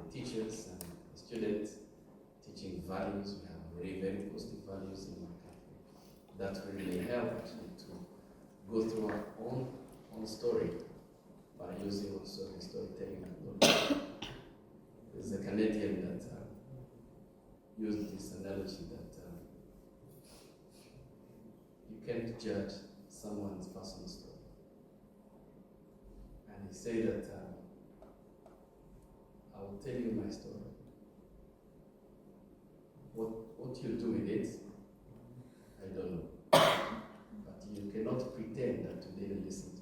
the teachers and the students, teaching values. We have very, very positive values in my country. That really help actually to go through our own story by using also the storytelling approach. There's a Canadian that used this analogy that you can't judge someone's personal story. And he said that I will tell you my story. What you do with it, I don't know. But you cannot pretend that you didn't listen to me.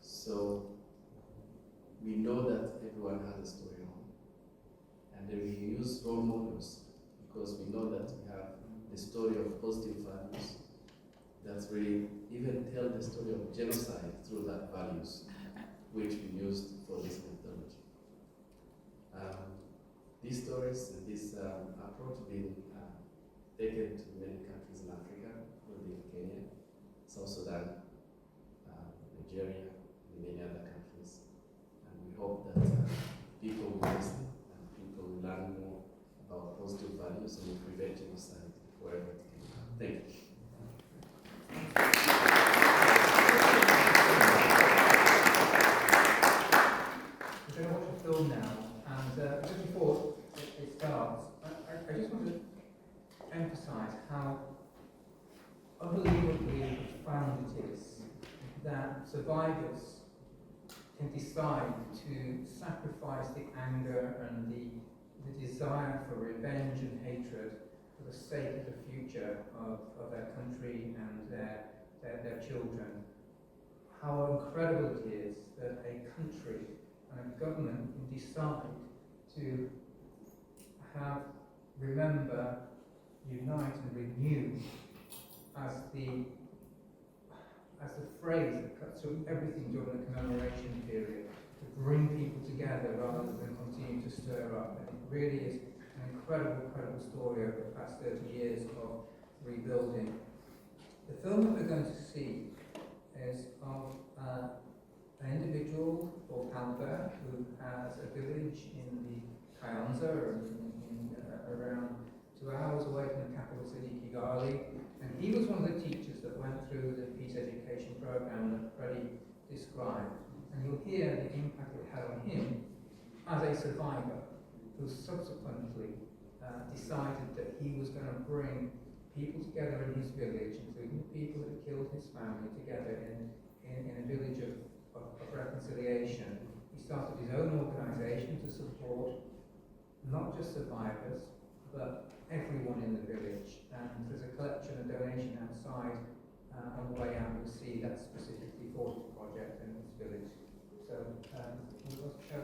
So we know that everyone has a story home. And then we use role models because we know that we have the story of positive values that really even tell the story of genocide through that values, which we used for this methodology. These stories and this approach have been taken to many countries in Africa, including Kenya, South Sudan, Nigeria, and many other countries. And we hope that people will listen and people will learn more about positive values and will prevent genocide wherever it can happen. Thank you. We're going to watch a film now, and just before it starts, I just want to emphasise how unbelievably profound it is that survivors can decide to sacrifice the anger and the desire for revenge and hatred for the sake of the future of their country and their children. How incredible it is that a country and a government can decide to remember, unite and renew as the phrase that cuts through everything during the commemoration period, to bring people together rather than continue to stir up. And it really is an incredible story over the past 30 years of rebuilding. The film that we're going to see is of an individual called Albert who has a village in the Kayonza, around 2 hours away from the capital city, Kigali. And he was one of the teachers that went through the peace education program that Freddie described. And you'll hear the impact it had on him as a survivor who subsequently decided that he was going to bring people together in his village, including the people that killed his family, together in a village of reconciliation. He started his own organisation to support not just survivors, but everyone in the village. And there's a collection, a donation outside. On the way out, you'll see that's specifically for this project in this village. So, we'll just show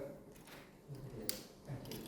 the video. Thank you.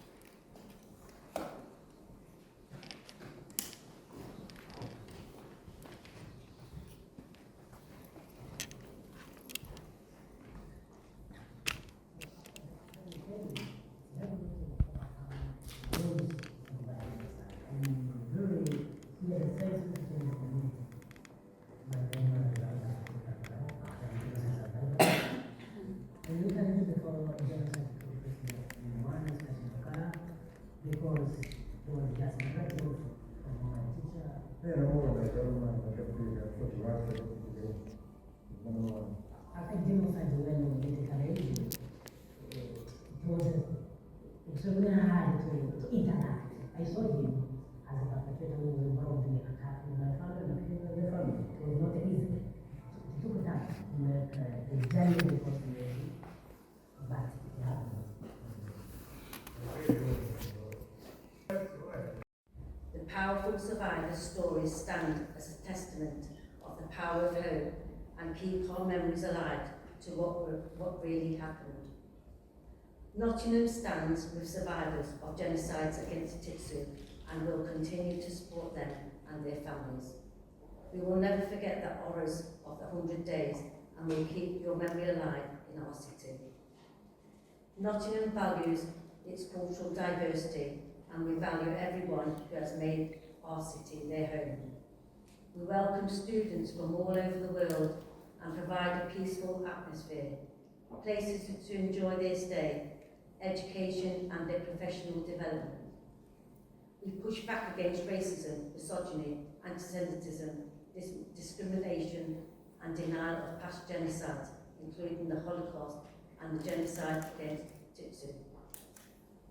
I saw him as a perpetrator who was involved in the attack in my family and the family. It was not easy. It took time to make the journey of reconciliation, but it happened. The powerful survivors' stories stand as a testament of the power of hope and keep our memories alive to what really happened. Nottingham stands with survivors of genocides against Tutsi and will continue to support them and their families. We will never forget the horrors of the 100 days and will keep your memory alive in our city. Nottingham values its cultural diversity and we value everyone who has made our city their home. We welcome students from all over the world and provide a peaceful atmosphere, places to enjoy their stay, education and their professional development. We push back against racism, misogyny, anti-Semitism, discrimination and denial of past genocides, including the Holocaust and the genocide against Tutsi.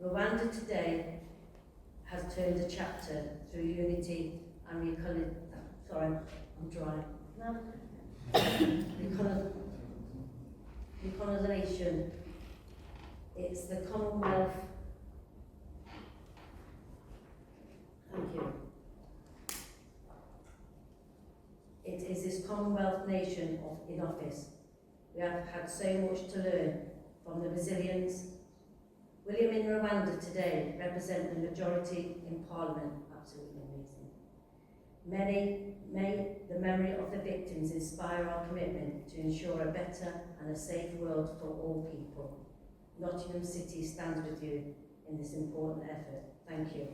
Rwanda today has turned a chapter through unity and Sorry, I'm dry. No. Reconnaissance. It's the Commonwealth. Thank you. It is this Commonwealth nation in office. We have had so much to learn from the resilience. William in Rwanda today represent the majority in Parliament. Absolutely amazing. May the memory of the victims inspire our commitment to ensure a better and a safe world for all people. Nottingham City stands with you in this important effort. Thank you.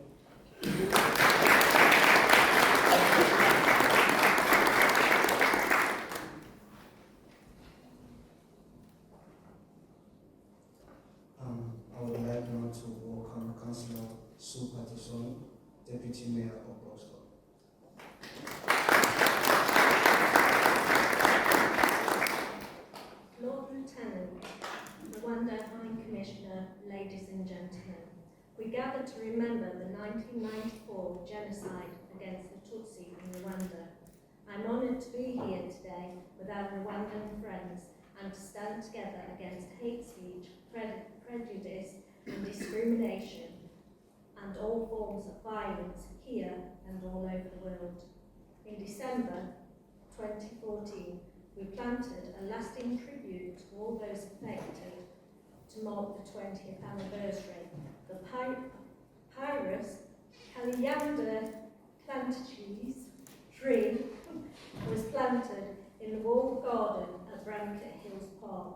I would like now to welcome Councillor Sue Patterson, Deputy Mayor of Bristol. Lord Lieutenant, Rwanda High Commissioner, ladies and gentlemen, we gather to remember the 1994 genocide against the Tutsi in Rwanda. I'm honoured to be here today with our Rwandan friends and to stand together against hate speech, prejudice and discrimination and all forms of violence here and all over the world. In December 2014, we planted a lasting tribute to all those affected to mark the 20th anniversary. The Pyrus Kalianda plantage's tree was planted in the walled garden at Bramcote Hills Park.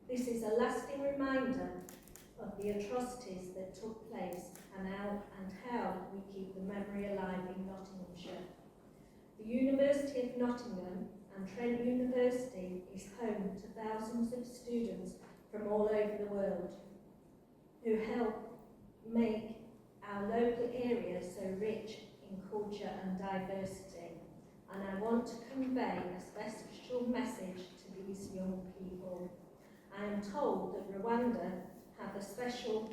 This is a lasting reminder of the atrocities that took place and how we keep the memory alive in Nottinghamshire. The University of Nottingham and Trent University is home to thousands of students from all over the world who help make our local area so rich in culture and diversity. And I want to convey a special message to these young people. I am told that Rwandans have a special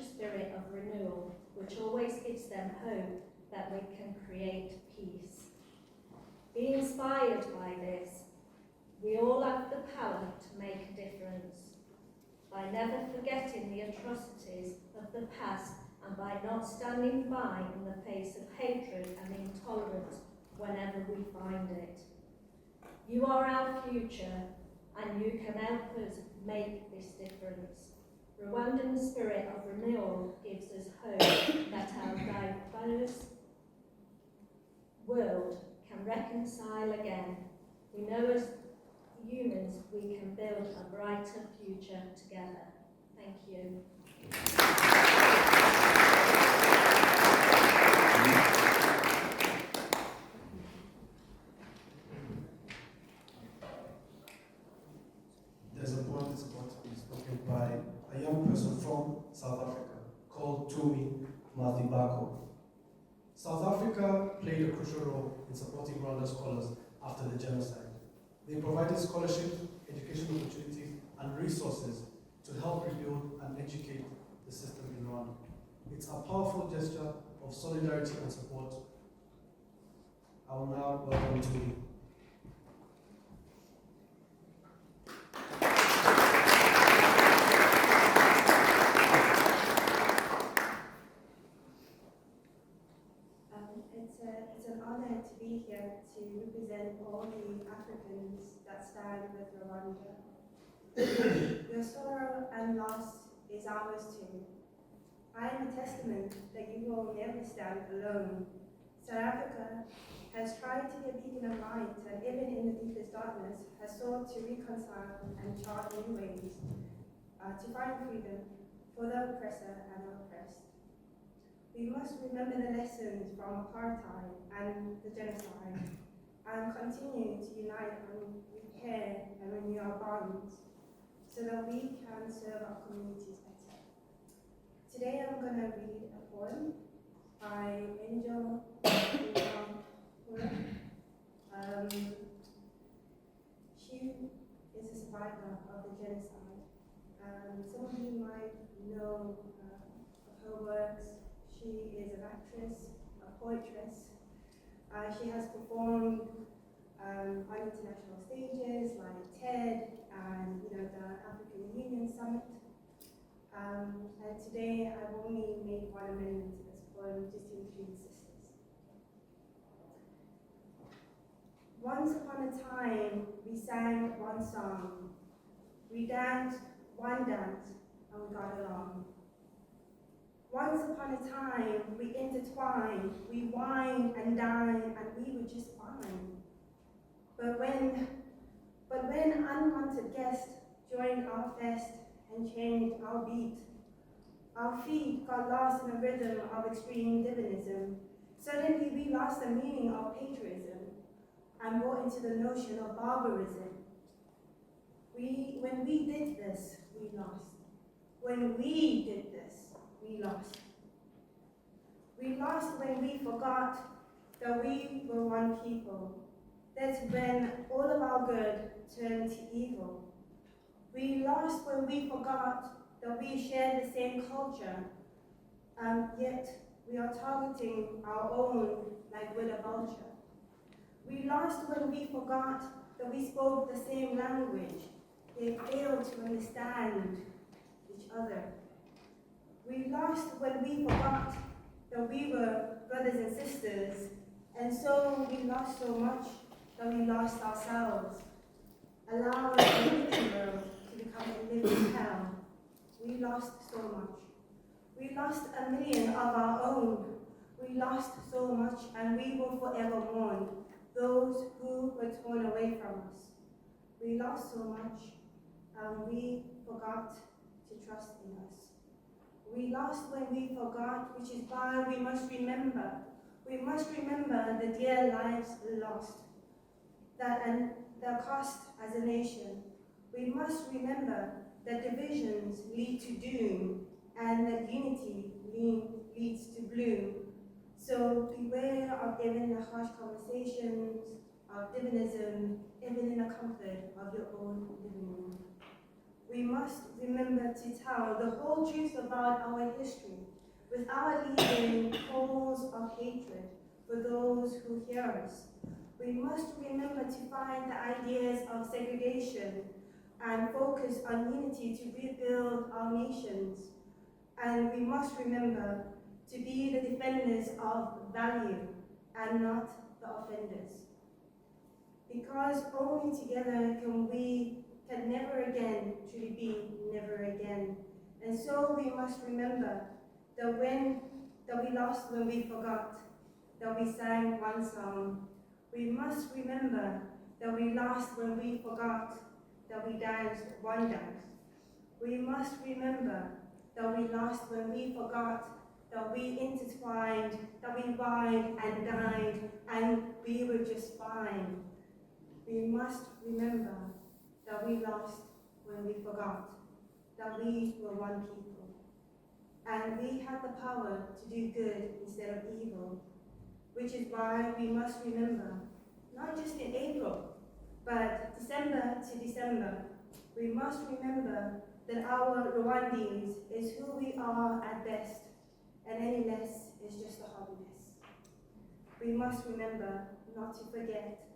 spirit of renewal, which always gives them hope that we can create peace. Be inspired by this. We all have the power to make a difference. By never forgetting the atrocities of the past and by not standing by in the face of hatred and intolerance whenever we find it. You are our future and you can help us make this difference. Rwandan spirit of renewal gives us hope that our diverse world can reconcile again. We know as humans we can build a brighter future together. Thank you. There's a poem that's about to be spoken by a young person from South Africa called Tumi Mathibako. South Africa played a crucial role in supporting Rwandan scholars after the genocide. They provided scholarship, educational opportunities, and resources to help rebuild and educate the system in Rwanda. It's a powerful gesture of solidarity and support. I will now welcome Tumi. It's an honor to be here to represent all the Africans that stand with Rwanda. Your sorrow and loss is ours too. I am a testament that you will never stand alone. South Africa has tried to be a beacon of light and even in the deepest darkness has sought to reconcile and chart new ways to find freedom for the oppressor and the oppressed. We must remember the lessons from apartheid and the genocide and continue to unite and repair and renew our bonds so that we can serve our communities better. Today I'm going to read a poem by Angel. She is a survivor of the genocide. Some of you might know of her works. She is an actress, a poetess, She has performed on international stages like TED and the African Union Summit. And today I've only made one amendment to this poem, Distinguishing Sisters. Once upon a time, we sang one song. We danced one dance, and we got along. Once upon a time, we intertwined, we wined and dined, and we were just fine. But when unwanted guests joined our fest and changed our beat, our feet got lost in a rhythm of extreme divinism. Suddenly we lost the meaning of patriotism and brought into the notion of barbarism. When we did this, we lost. When we did this, we lost. We lost when we forgot that we were one people. That's when all of our good turned to evil. We lost when we forgot that we share the same culture, yet we are targeting our own like with a vulture. We lost when we forgot that we spoke the same language, yet failed to understand each other. We lost when we forgot that we were brothers and sisters, and so we lost so much that we lost ourselves, allowing the living world to become a living hell. We lost so much. We lost 1 million of our own. We lost so much, and we will forever mourn those who were torn away from us. We lost so much, and we forgot to trust in us. We lost when we forgot, which is why we must remember. We must remember the dear lives lost, and the cost as a nation. We must remember that divisions lead to doom, and that unity leads to bloom. So beware of even the harsh conversations of divinism, even in the comfort of your own living room. We must remember to tell the whole truth about our history, without leaving holes of hatred for those who hear us. We must remember to find the ideas of segregation and focus on unity to rebuild our nations. And we must remember to be the defenders of value and not the offenders. Because only together can never again truly be never again. And so we must remember that we lost when we forgot, that we sang one song. We must remember that we lost when we forgot, that we danced one dance. We must remember that we lost when we forgot, that we intertwined, that we wined and dined, and we were just fine. We must remember that we lost when we forgot, that we were one people. And we had the power to do good instead of evil, which is why we must remember, not just in April, but December to December, we must remember that our Rwandese is who we are at best, and any less is just a hobbiness. We must remember not to forget,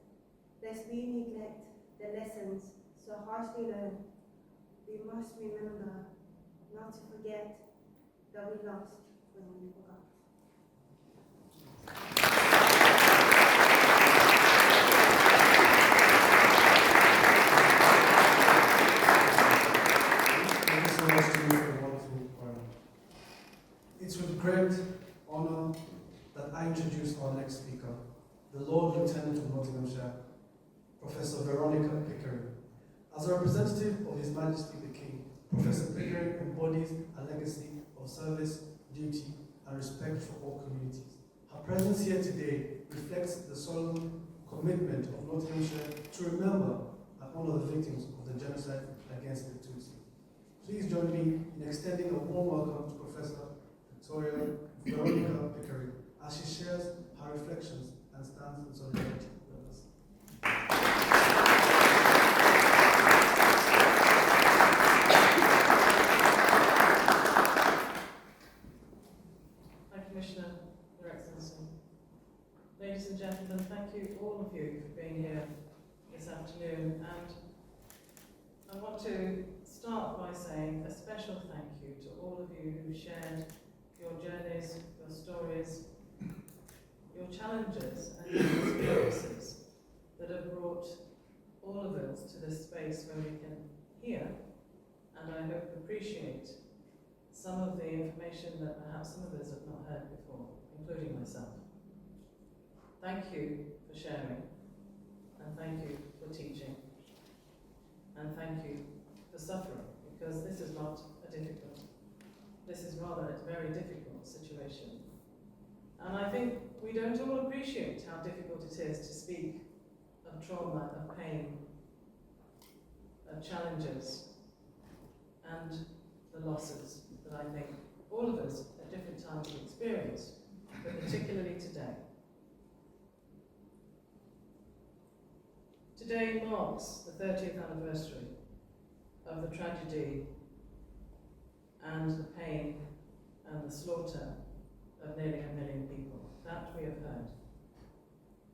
lest we neglect the lessons so harshly learned. We must remember not to forget that we lost when we forgot. Thank you so much to you for a wonderful poem. It's with great honor that I introduce our next speaker, the Lord Lieutenant of Nottinghamshire, Professor Veronica Pickering. As a representative of His Majesty the King, Professor Pickering embodies a legacy of service, duty, and respect for all communities. Her presence here today reflects the solemn commitment of Nottinghamshire to remember and honor the victims of the genocide against the Tutsi. Please join me in extending a warm welcome to Professor Victoria Veronica Pickering as she shares her reflections and stands in solidarity with us. High Commissioner, Your Excellency, Ladies and gentlemen, thank you, all of you, for being here this afternoon. And I want to start by saying a special thank you to all of you who shared your journeys, your stories, your challenges and your experiences that have brought all of us to this space where we can hear and I hope appreciate some of the information that perhaps some of us have not heard before, including myself. Thank you for sharing, and thank you for teaching, and thank you for suffering, because this is not this is rather a very difficult situation. And I think we don't all appreciate how difficult it is to speak of trauma, of pain, of challenges, and the losses that I think all of us at different times have experienced, but particularly today. Today marks the 30th anniversary of the tragedy and the pain and the slaughter of nearly 1 million people. That we have heard.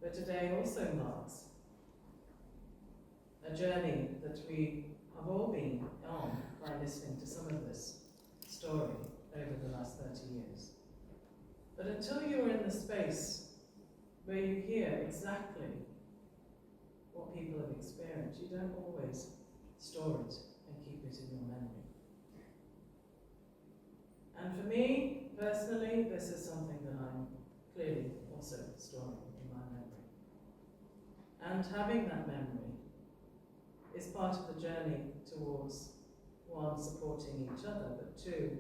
But today also marks a journey that we have all been on by listening to some of this story over the last 30 years. But until you're in the space where you hear exactly what people have experienced, you don't always store it and keep it in your memory. And for me, personally, this is something that I'm clearly also storing in my memory. And having that memory is part of the journey towards, one, supporting each other, but two,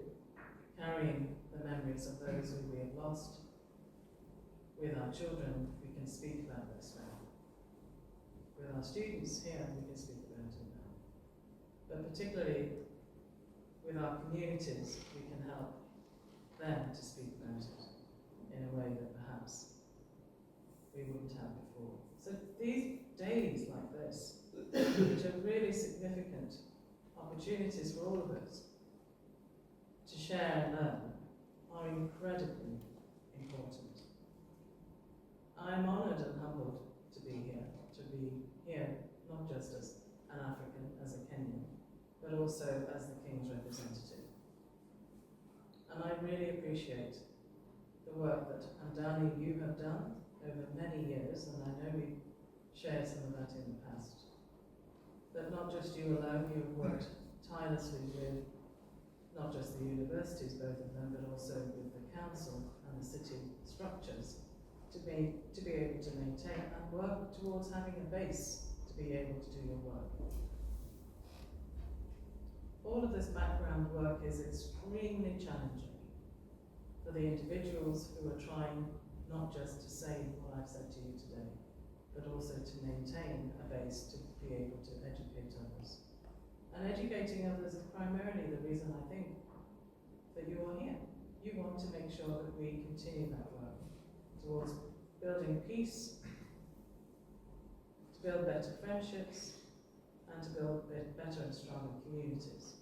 carrying the memories of those who we have lost. With our children, we can speak about this now. With our students here, we can speak about it now. But particularly with our communities, we can help them to speak about it in a way that perhaps we wouldn't have before. So these days like this, which are really significant opportunities for all of us to share and learn, are incredibly important. I'm honoured and humbled to be here, not just as an African, as a Kenyan, but also as the King's representative. And I really appreciate the work that Andani, you have done over many years, and I know we shared some of that in the past. But not just you alone, you have worked tirelessly with not just the universities, both of them, but also with the council and the city structures to be able to maintain and work towards having a base to be able to do your work. All of this background work is extremely challenging for the individuals who are trying not just to say what I've said to you today, but also to maintain a base to be able to educate others. And educating others is primarily the reason I think that you are here. You want to make sure that we continue that work towards building peace, to build better friendships, and to build better and stronger communities.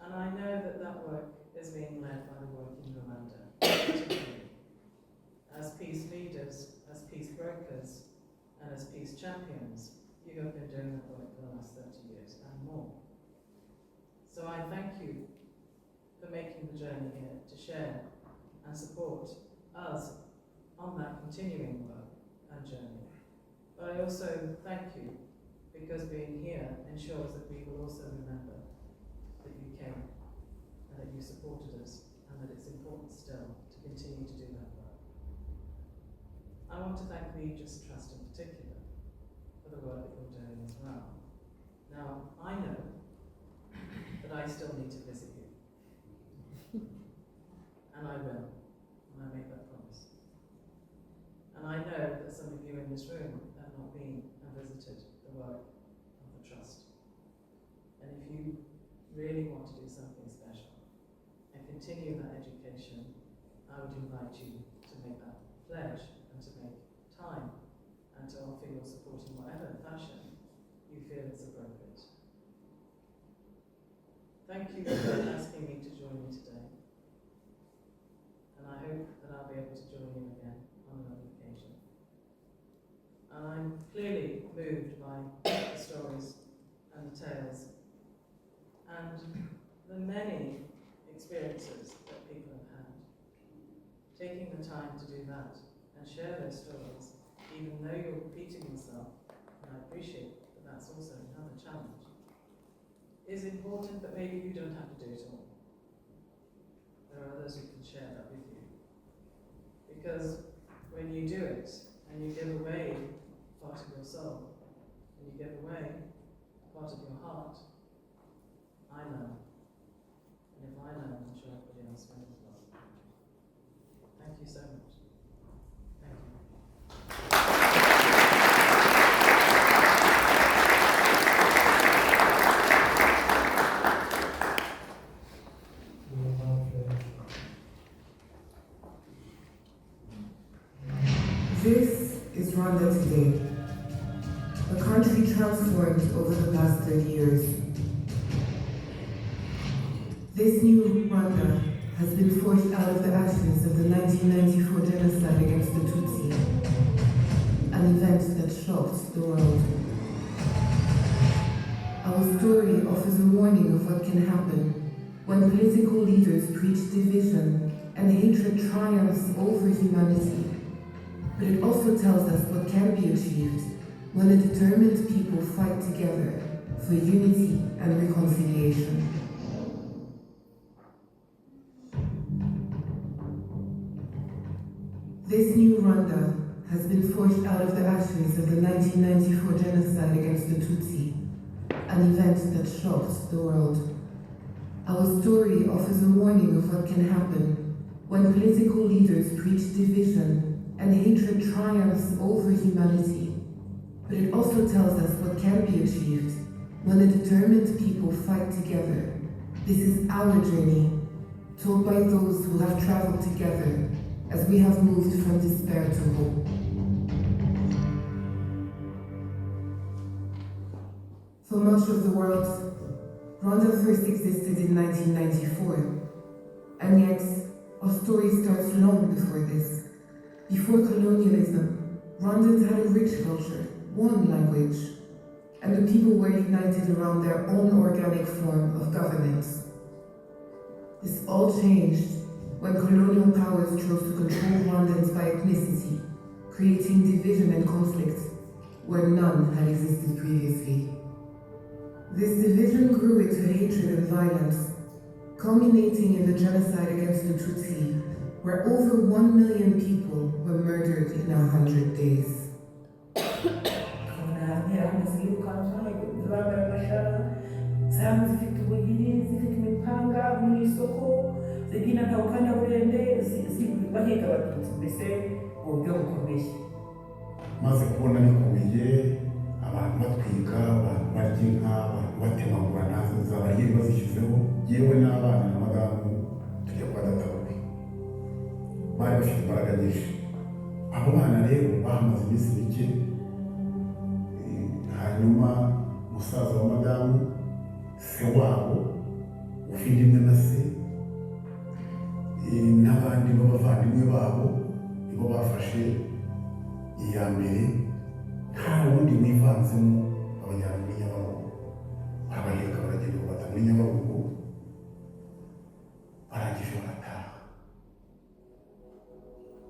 And I know that that work is being led by the work in Rwanda, particularly. As peace leaders, as peace brokers, and as peace champions, you have been doing that work for the last 30 years and more. So I thank you for making the journey here to share and support us on that continuing work and journey. But I also thank you because being here ensures that we will also remember that you came and that you supported us and that it's important still to continue to do that work. I want to thank the Aegis Trust in particular for the work that you're doing as well. Now, I know that I still need to visit you. And I will, and I make that promise. And I know that some of you in this room have not been and visited the work of the Trust. And if you really want to do something special and continue that education, I would invite you to make that pledge and to make time and to offer your support in whatever fashion you feel is appropriate. Thank you for asking me to join you today. And I hope that I'll be able to join you again on another moved by the stories and the tales and the many experiences that people have had. Taking the time to do that and share their stories, even though you're repeating yourself, and I appreciate that that's also another challenge, is important, but maybe you don't have to do it all. There are others who can share that with you. Because when you do it, and you give away part of your soul, and you give away part of your heart, I learn. And if I learn, I'm sure everybody else will as well. Thank you so much. Thank you. This is Rwanda today, a country transformed over the past 30 years. This new Rwanda has been forced out of the ashes of the 1994 genocide against the Tutsi, an event that shocked the world. Our story offers a warning of what can happen when political leaders preach division and hatred triumphs over humanity. But it also tells us what can be achieved when a determined people fight together for unity and reconciliation. This new Rwanda has been forced out of the ashes of the 1994 genocide against the Tutsi, an event that shocked the world. Our story offers a warning of what can happen when political leaders preach division and hatred triumphs over humanity. But it also tells us what can be achieved when a determined people fight together. This is our journey, told by those who have traveled together as we have moved from despair to hope. For much of the world, Rwanda first existed in 1994, and yet our story starts long before this. Before colonialism, Rwandans had a rich culture, one language, and the people were united around their own organic form of governance. This all changed when colonial powers chose to control Rwandans by ethnicity, creating division and conflict where none had existed previously. This division grew into hatred and violence, culminating in the genocide against the Tutsi, where over 1 million people were murdered in 100 days. maze kubona bikomeye abantu batwika abantu barya inka abantu batemagura nazo zabaye bazishyizeho yewe n'abana na madamu tujya kwa databukwe bari bafite imbaraga nyinshi. Abo bana rero bahamaze iminsi mike, hanyuma musaza wa madamu se wabo ufite imwe na se n'abandi b'abavandimwe babo nibo bafashe iya mbere, nta wundi wivanzemo, abajyana muri Nyabarongo barabaheka baragenda babata muri Nyabarongo barangije barataha.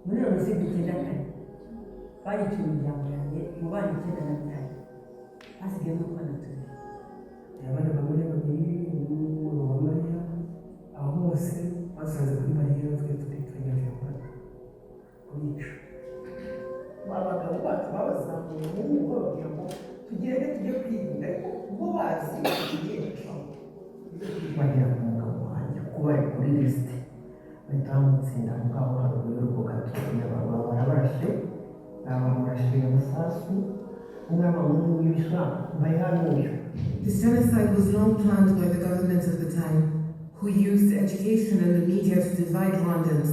Muri Jenoside icyenda kane bariciye imiryango yanjye mu bana 95 hasigayemo utwana tubiri, abana bamwe babiri n'umuntu wa Mariya, aho bose basanze kuri Mariya twe tutegereje kubica. Abagabo bacu babazamuye mu ngo bagira ngo tugende tujye kwirinda, ariko bo bazi igihe bagira ku mugabo wanjye kuba ari kuri lisite bahita bamutsinda ngaho haruguru y'urugo gato, barabarashe bamurashe amasasu, umwana w'umuhungu w'ibishwa mbaye hano uyu. This genocide was long planned by the government of the time, who used education and the media to divide Rwandans,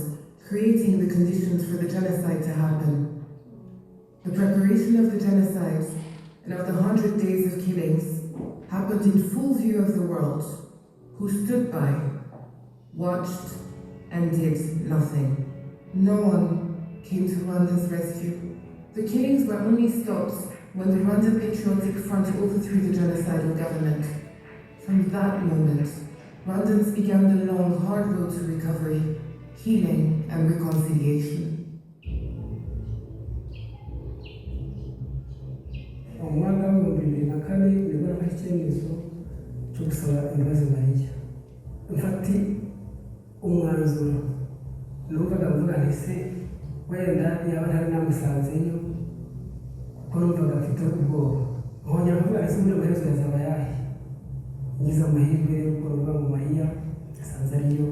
creating the conditions for the genocide to happen. The preparation of the genocide and of the 100 days of killings happened in full view of the world, who stood by, watched, and did nothing. No one came to Rwanda's rescue. The killings were only stopped when the Rwandan Patriotic Front overthrew the genocidal government. From that moment, Rwandans began the long, hard road to recovery, healing, and reconciliation. Mu mwaka w'ibihumbi bibiri na kane nibwo nafashe icyemezo cyo gusaba imbabazi Mariya. Mfata umwanzuro numvaga mvuga nti se wenda yaba ntari namusanzeyo kuko numvaga mfite ubwoba nkongera kuvuga nti se muri amaherezo yazaba yahe. Ngize amahirwe rero ko ruvuga ngo Mariya asanze ariyo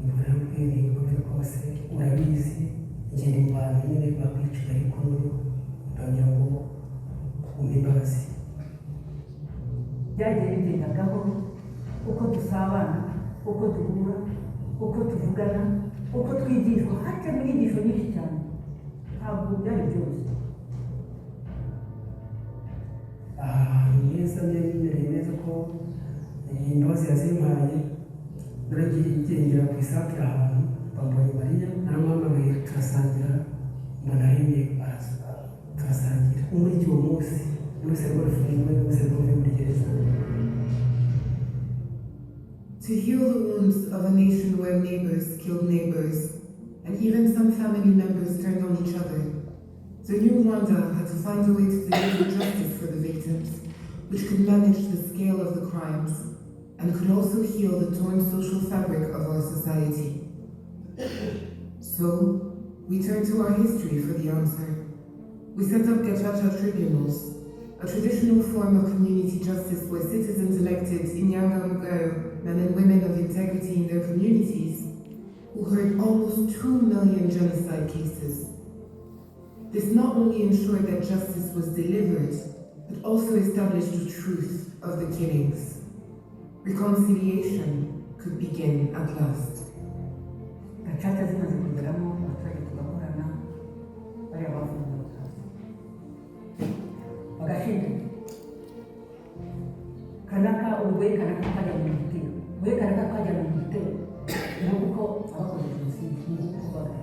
imvura y'ubwenge uko biri kose urabizi ngenda mu bantu nyine bakwicira ariko noneho ndagira ngo imbabazi. Byagiye bigenda gahoro uko dusabana, uko duhura, uko tuvugana, uko twigishwa, hacamo inyigisho nyinshi cyane, ntabwo byari byose. Ahantu heza nemereye neza ko imbabazi yazimpaye, naragiye ngendera ku isantire ahantu bambonye Mariya naramuhamagaye turasangira, mbona yemeye turasangira. Muri uwo munsi To heal the wounds of a nation where neighbors killed neighbors, and even some family members turned on each other, the new Rwanda had to find a way to deliver justice for the victims, which could manage the scale of the crimes, and could also heal the torn social fabric of our society. So, we turned to our history for the answer. We set up Gacaca tribunals, a traditional form of community justice where citizens elected inyangamugayo, men and women of integrity in their communities, who heard almost 2 million genocide cases. This not only ensured that justice was delivered, but also established the truth of the killings. Reconciliation could begin at last. Gacaca zimaze kugeramo abaturage tugakorana bariya bafungiwe bagashinja kanaka ubuye kanaka kajya mu gitero ubuye kanaka kajya mu gitero nuko abakoze jenoside n'uko kubaga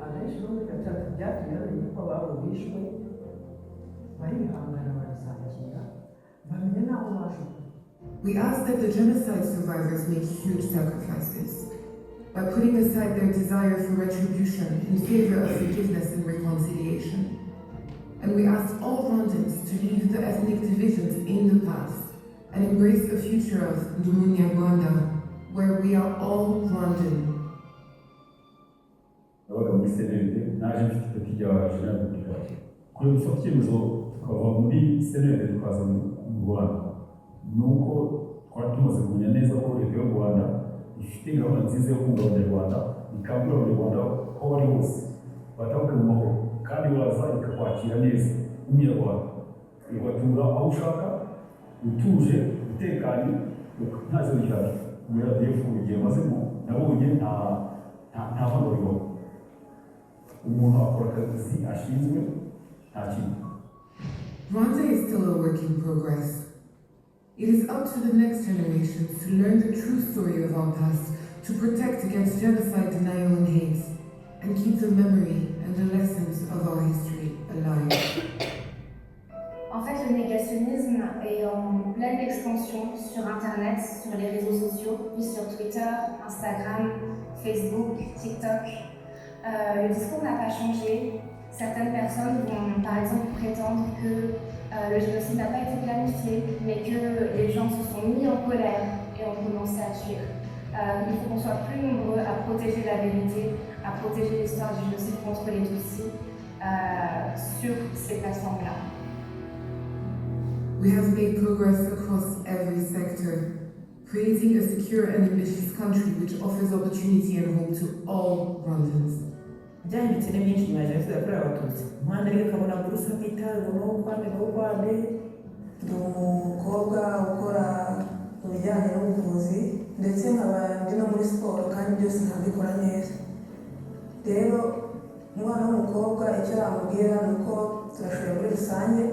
abenshi bo muri Gacaca byatumye bamenya ko ababo bishwe barihangana barasakira bamenya n'aho bashuka. We ask that the genocide survivors make huge sacrifices by putting aside their desire for retribution in favor of forgiveness and reconciliation. And we ask all Rwandans to leave the ethnic divisions in the past and embrace a future of Ndumunya Rwanda, where we are all Rwandan. Nabaga muri senede naje mfite ipeti rya jenerali de brigade kuri gufata icyemezo tukava muri senede tukaza mu Rwanda nuko twari tumaze kumenya neza ko leta y'u Rwanda ifite gahunda nziza yo kunga abanyarwanda ikangurira abanyarwanda aho bari hose batahuke mu mahoro kandi baza ikakwakira neza umunyarwanda igatura aho ushaka utuje utekanye nta kibazo gihari. Kubera defu igihe mazemo nabonye nta hano bibaho umuntu akora akazi ashinzwe nta kintu. Rwanda is still a work in progress. It is up to the next generation to learn the true story of our past, to protect against genocide, denial, and hate, and keep the memory and the lessons of our history alive. En fait, le négationnisme est en pleine expansion sur Internet, sur les réseaux sociaux, puis sur Twitter, Instagram, Facebook, TikTok. Le discours n'a pas changé. Certaines personnes vont par exemple prétendre que le génocide n'a pas été planifié, mais que les gens se sont mis en colère et ont commencé à tuer. Il faut qu'on soit plus nombreux à protéger la vérité, à protéger l'histoire du génocide contre les Tutsis sur ces plateformes-là. We have made progress across every sector, creating a secure and ambitious country which offers opportunity and hope to all Rwandans. byanditse ni byinshi nyuma ya jenoside yakorewe abatutsi umwana rero ukabona buruse kwitaruye n'ukwande ndi umukobwa ukora mu bijyanye n'ubuvuzi ndetse nkaba ndi no muri siporo kandi byose nkabikora neza. Rero umwana w'umukobwa icyo namubwira ni uko turashoboye muri rusange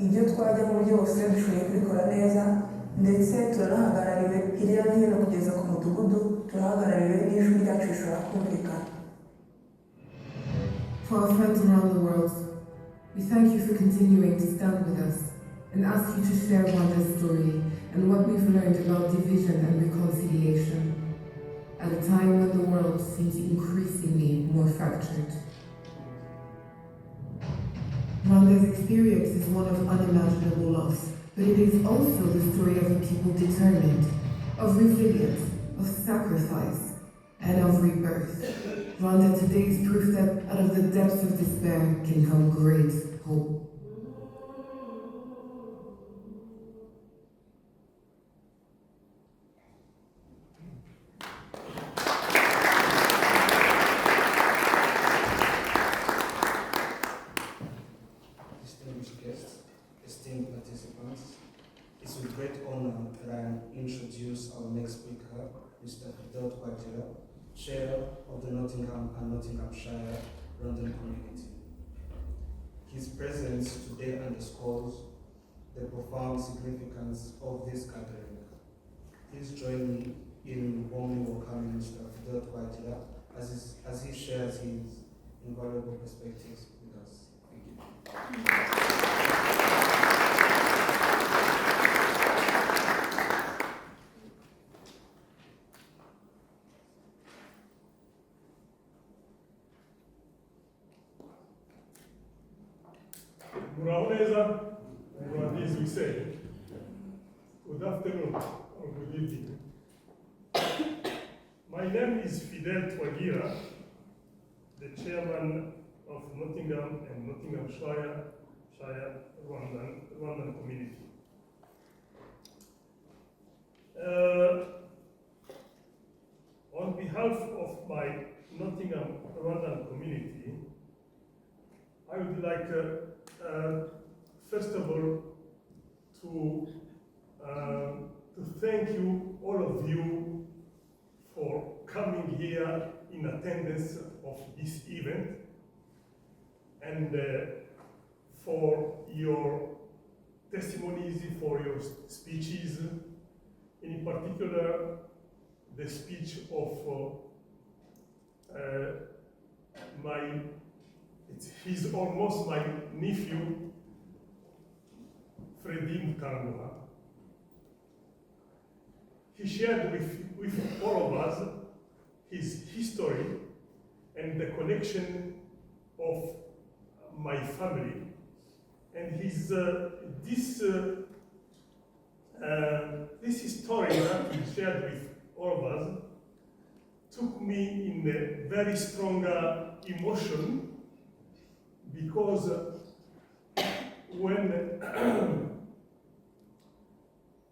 ibyo twajyamo byose dushoboye kubikora neza ndetse turanahagarariwe hirya no hino kugeza ku mudugudu turahagarariwe n'ijwi ryacu rishobora kumvikana. For our friends around the world, We thank you for continuing to stand with us and ask you to share Rwanda's story and what we've learned about division and reconciliation at a time when the world seems increasingly more fractured. Rwanda's experience is one of unimaginable loss, but it is also the story of a people determined, of resilience, of sacrifice, and of rebirth. Rwanda today is proof that out of the depths of despair can come great hope. Distinguished guests, esteemed participants, it's with great honor that I introduce our next speaker, Mr. Fidel Kwajira, Chair of the Nottingham and Nottinghamshire London Community. His presence today underscores the profound significance of this gathering. Please join me in warmly welcoming Mr. Fidel Kwajira as he shares his invaluable perspectives with us. Thank you. Ubwongereza, as we say. Good afternoon or good evening. My name is Fidel Twagira, the chairman of Nottingham and Nottinghamshire Rwandan community. On behalf of my Nottingham Rwandan community, I would like first of all to thank you, all of you, for coming here in attendance of this event and for your testimonies, for your speeches, in particular the speech of he's almost my nephew, Freddie Mutarangwa. He shared with all of us his history and the connection of my family. And his this story that he shared with all of us took me in a very strong emotion, because when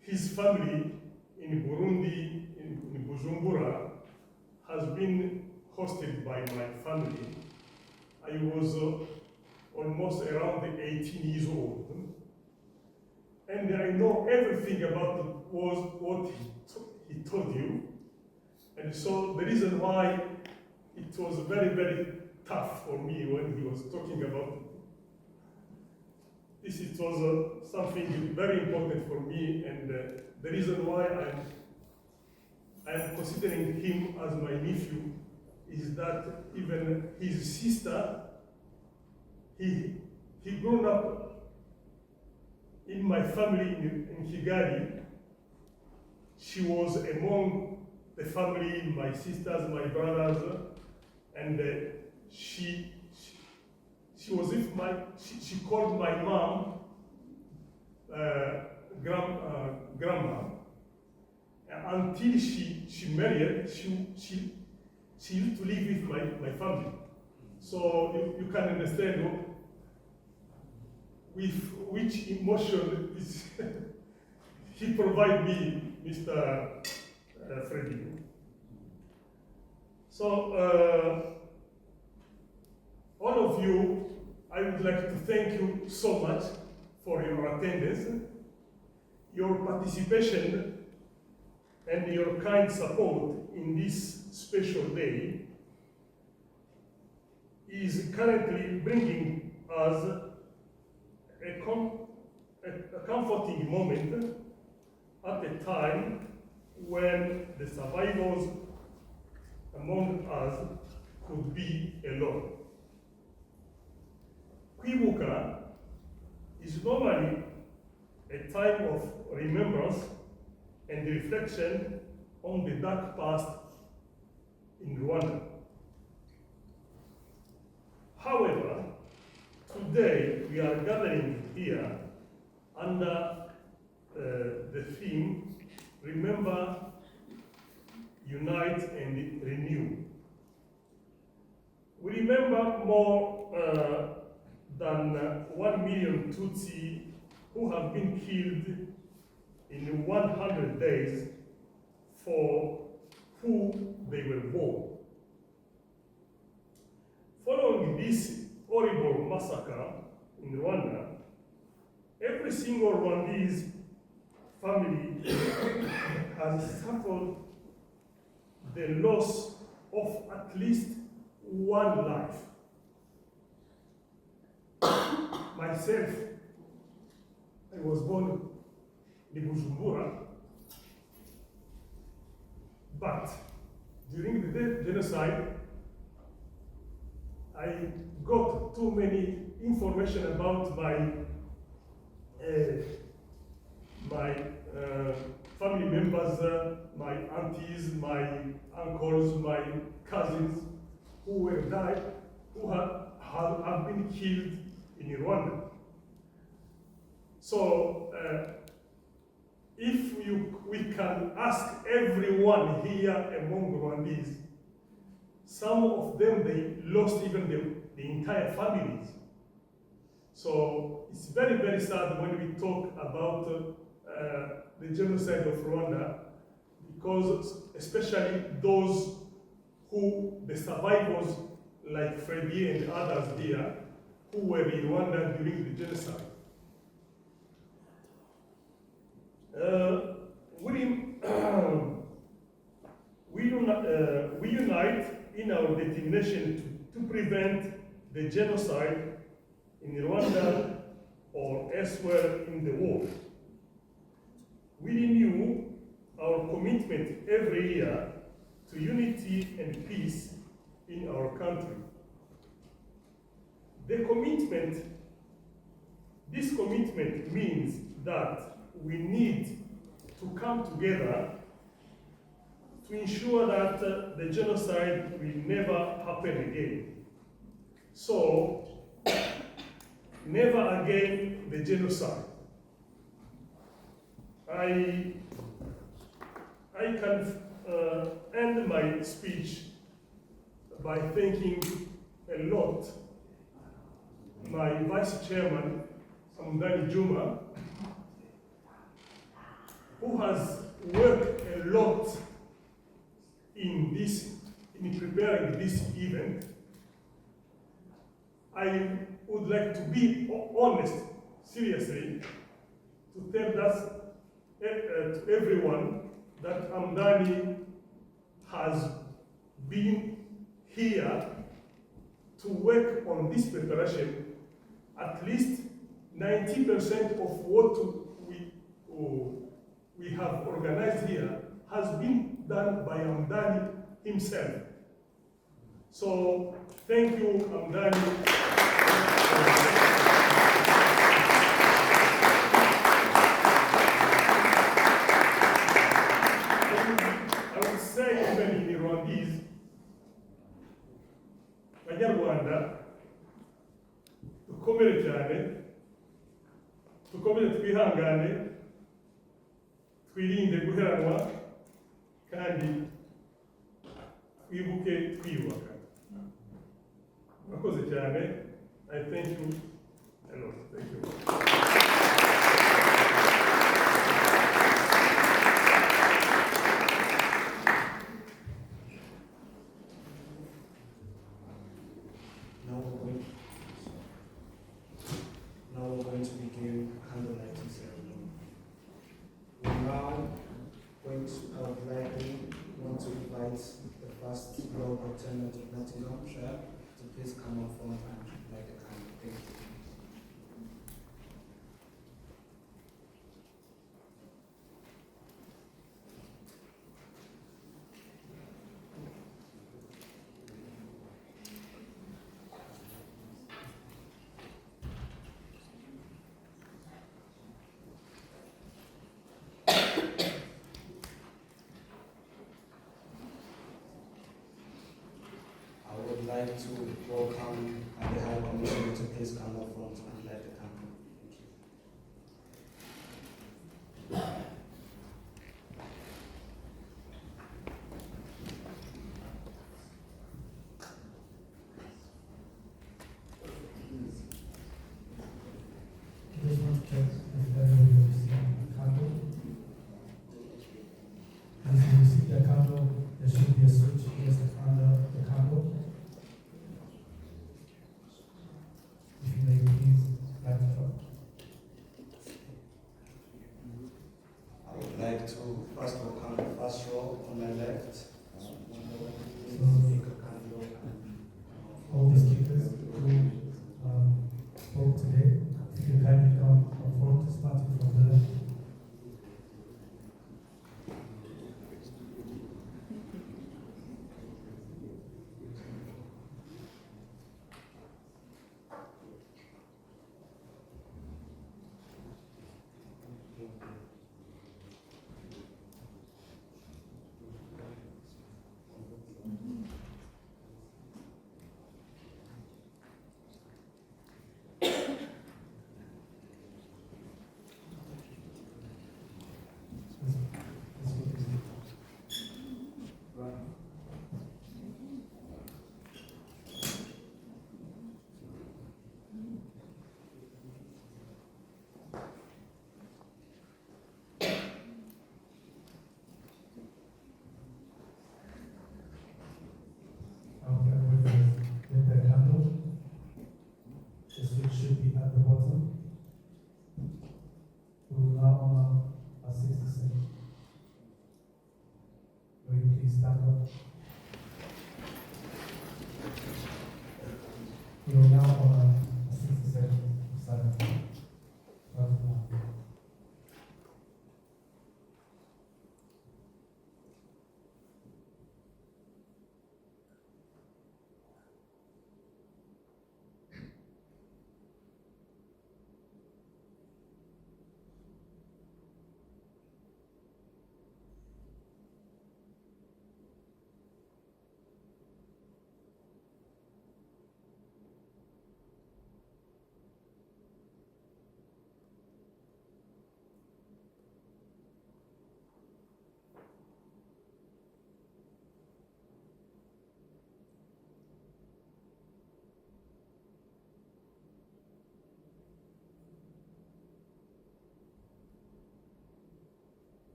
his family in Burundi, in Bujumbura, has been hosted by my family, I was almost around 18 years old. And I know everything about what he told you. And so the reason why it was very, very tough for me when he was talking about this, it was something very important for me, and the reason why I am considering him as my nephew is that even his sister, he grew up in my family in Kigali. She was among the family, my sisters, my brothers, and she was with she called my mom grandma. Until she married, she used to live with my family. So you can understand with which emotion he provided me, Mr. Freddie. So all of you, I would like to thank you so much for your attendance, your participation, and your kind support in this special day is currently bringing us a comforting moment at a time when the survivors among us could be alone. Kwibuka is normally a time of remembrance and reflection on the dark past in Rwanda. However, today we are gathering here under the theme, Remember, Unite and Renew. We remember more than 1 million Tutsi who have been killed in 100 days for who they were born. Following this horrible massacre in Rwanda, every single Rwandese family has suffered the loss of at least one life. Myself, I was born in Bujumbura, but during the genocide, I got too many information about my family members, my aunties, my uncles, my cousins who have been killed in Rwanda. So if we can ask everyone here among Rwandese, some of them, they lost even the entire families. So it's very, very sad when we talk about the genocide of Rwanda, because especially those the survivors like Freddie and others here, who were in Rwanda during the genocide. We unite in our determination to prevent the genocide in Rwanda or elsewhere in the world. We renew our commitment every year to unity and peace in our country. This commitment means that we need to come together to ensure that the genocide will never happen again. So, never again the genocide. I can end my speech by thanking a lot my Vice Chairman, Amdani Juma, who has worked a lot in preparing this event. I would like to be honest, seriously, to tell us, to everyone, that Amdani has been here to work on this preparation. At least 90% of what we have organized here has been done by Amdani himself. So thank you, Amdani. I would say even in Rwandese, Banyarwanda, dukomere cyane, dukomere twihangane, twirinde guheranwa, kandi twibuke twiyubaka. Murakoze cyane. I thank you a lot. Thank you. Now we're going to begin candlelighting ceremony. We now going to want to invite the first Lord Lieutenant of Nottinghamshire to please come up front and light the candle. Thank you. to welcome the High Commissioner to please come up front and light the candle. I just want to check if everybody will receive the candle. As you receive the candle, there should be a switch placed under the candle. If you may please light it up. I would like to first welcome the first row on my left. All the speakers who spoke today, if you kindly come forward, starting from the left. With the candle, the switch should be at the bottom. We will now honor our 60 seconds. Will you please stand up? We will now honor our 60 seconds of silence. Right now.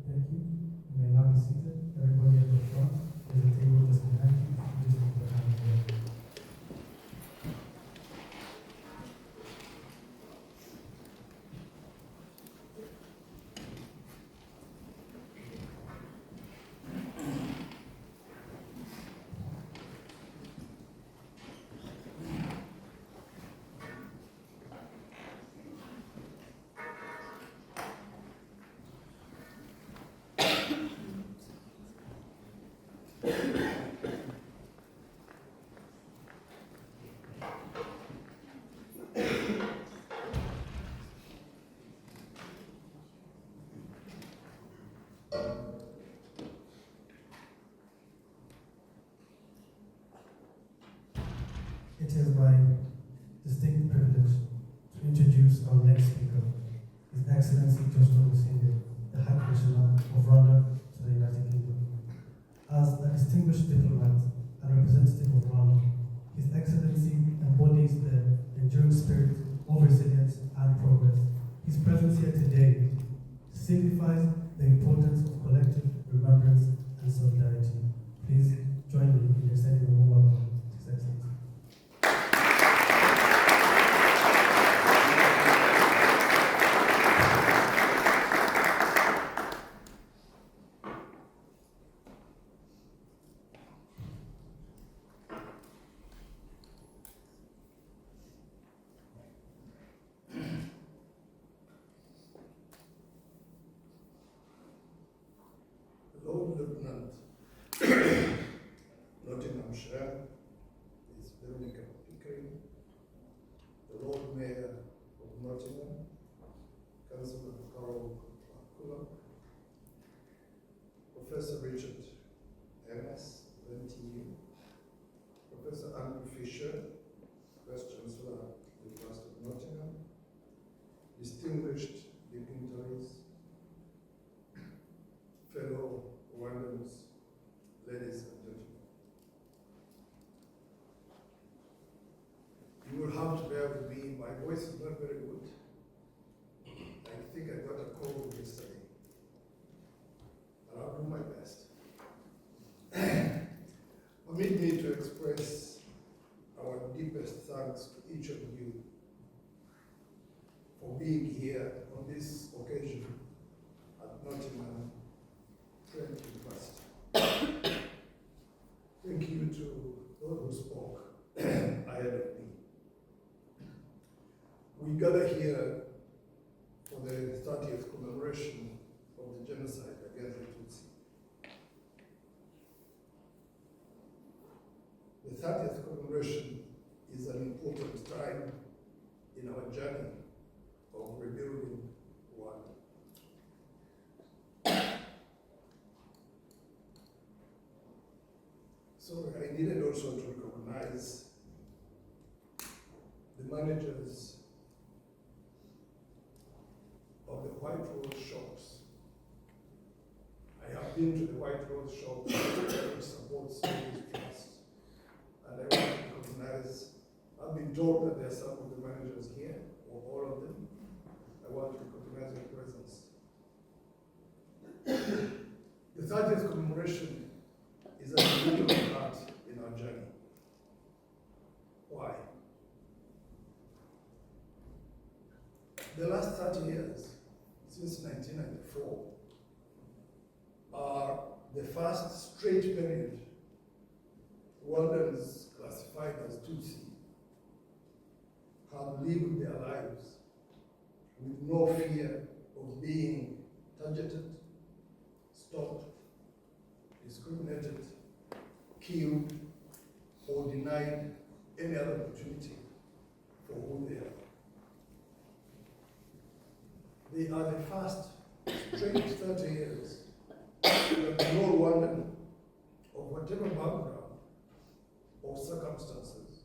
Thank you. You may now be seated. Everybody at the front, there's a table just behind you. You just put your hands there. It is my distinct privilege to introduce our next speaker, His Excellency Joshua Musinde, the High Commissioner of Rwanda to the United Kingdom. As a distinguished diplomat and representative of Rwanda, His Excellency embodies the enduring spirit of resilience and progress. His presence here today signifies the importance of collective remembrance and solidarity. Please join me in extending a warm welcome to His Excellency. Nottingham, Councillor Carol Kula, Professor Richard MS, NTU, Professor Andrew Fisher, Vice Chancellor of the University of Nottingham, distinguished dignitaries, fellow Rwandans, ladies and gentlemen. You will have to bear with me, my voice is not very good. I think I got a cold yesterday, but I'll do my best. Permit me to express our deepest thanks to each of you for being here on this occasion at Nottingham Trent University. Thank you to those who spoke ahead of me. We gather here for the 30th commemoration of the genocide against the Tutsi. The 30th commemoration is an important time in our journey of rebuilding Rwanda. So I needed also to recognize the managers of the White Rose shops. I have been to the White Rose shops which supports this trust. And I want to recognize, I've been told that there are some of the managers here, or all of them. I want to recognize your presence. The 30th commemoration is a significant part in our journey. Why? The last 30 years, since 1994, are the first straight period Rwandans classified as Tutsi have lived their lives with no fear of being targeted, stopped, discriminated, killed, or denied any other opportunity for who they are. They are the first straight 30 years that no Rwandan of whatever background or circumstances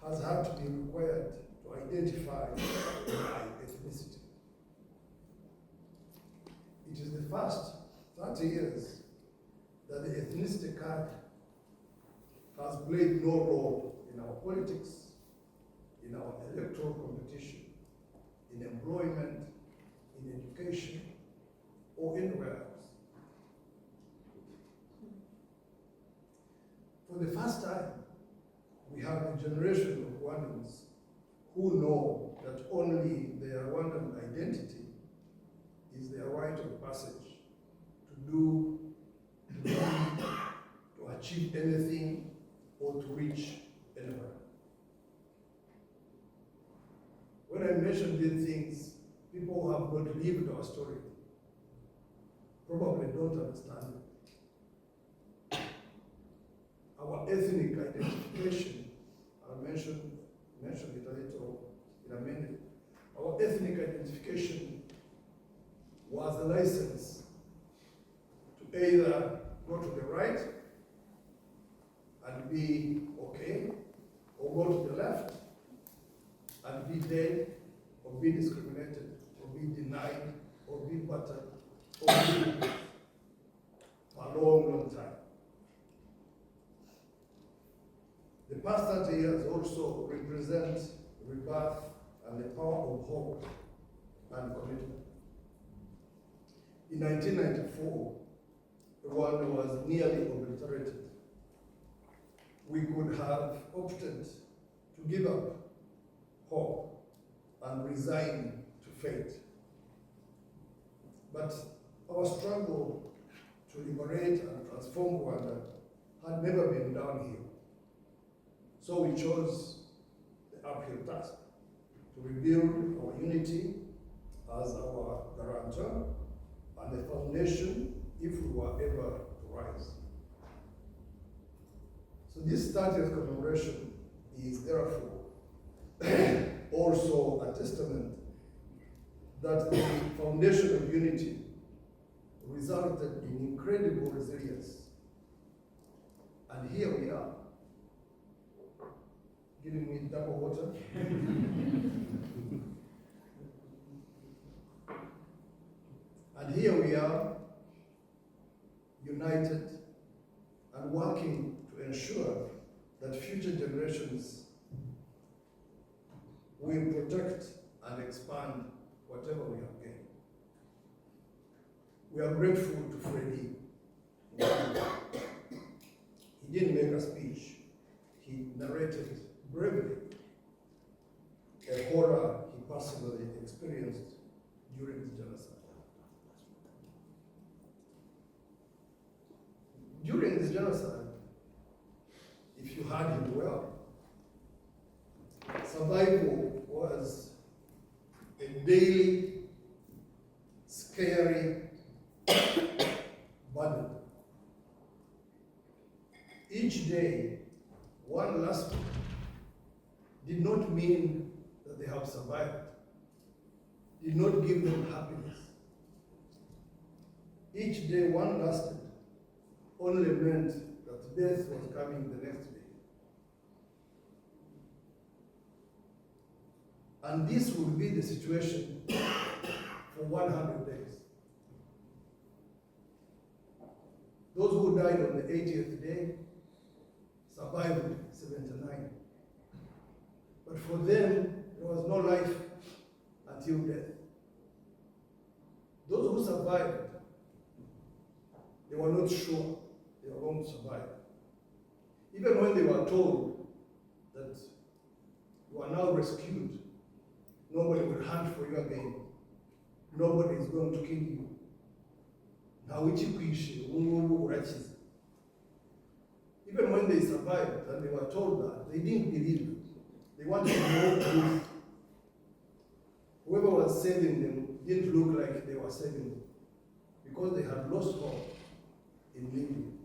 has had to be required to identify by ethnicity. It is the first 30 years that the ethnicity card has played no role in our politics, in our electoral competition, in employment, in education, or anywhere else. For the first time, we have a generation of Rwandans who know that only their Rwandan identity is their rite of passage to do, to be, to achieve anything, or to reach anywhere. When I mention these things, people who have not lived our story probably don't understand it. Our ethnic identification, I'll mention it a little in a minute. Our ethnic identification was a license to either go to the right and be okay, or go to the left and be dead, or be discriminated, or be denied, or be battered, or be for a long, long time. The past 30 years also represent rebirth and the power of hope and commitment. In 1994, Rwanda was nearly obliterated. We could have opted to give up hope and resign to fate. But our struggle to liberate and transform Rwanda had never been downhill. So we chose the uphill task to rebuild our unity as our guarantor and the foundation if we were ever to rise. So this 30th commemoration is therefore also a testament that the foundation of unity resulted in incredible resilience. And here we are, giving me double water. And here we are, united and working to ensure that future generations will protect and expand whatever we have gained. We are grateful to Freddie. He didn't make a speech. He narrated bravely a horror he personally experienced during the genocide. During the genocide, if you heard him well, survival was a daily, scary burden. Each day, one last week did not mean that they have survived, did not give them happiness. Each day one lasted only meant that death was coming the next day. And this would be the situation for 100 days. Those who died on the 80th day survived 79. But for them, there was no life until death. Those who survived, they were not sure they were going to survive. Even when they were told that you are now rescued, nobody will hunt for you again, nobody is going to kill you. Even when they survived and they were told that, they didn't believe it. They wanted to know truth. Whoever was saving them didn't look like they were saving them because they had lost hope in living.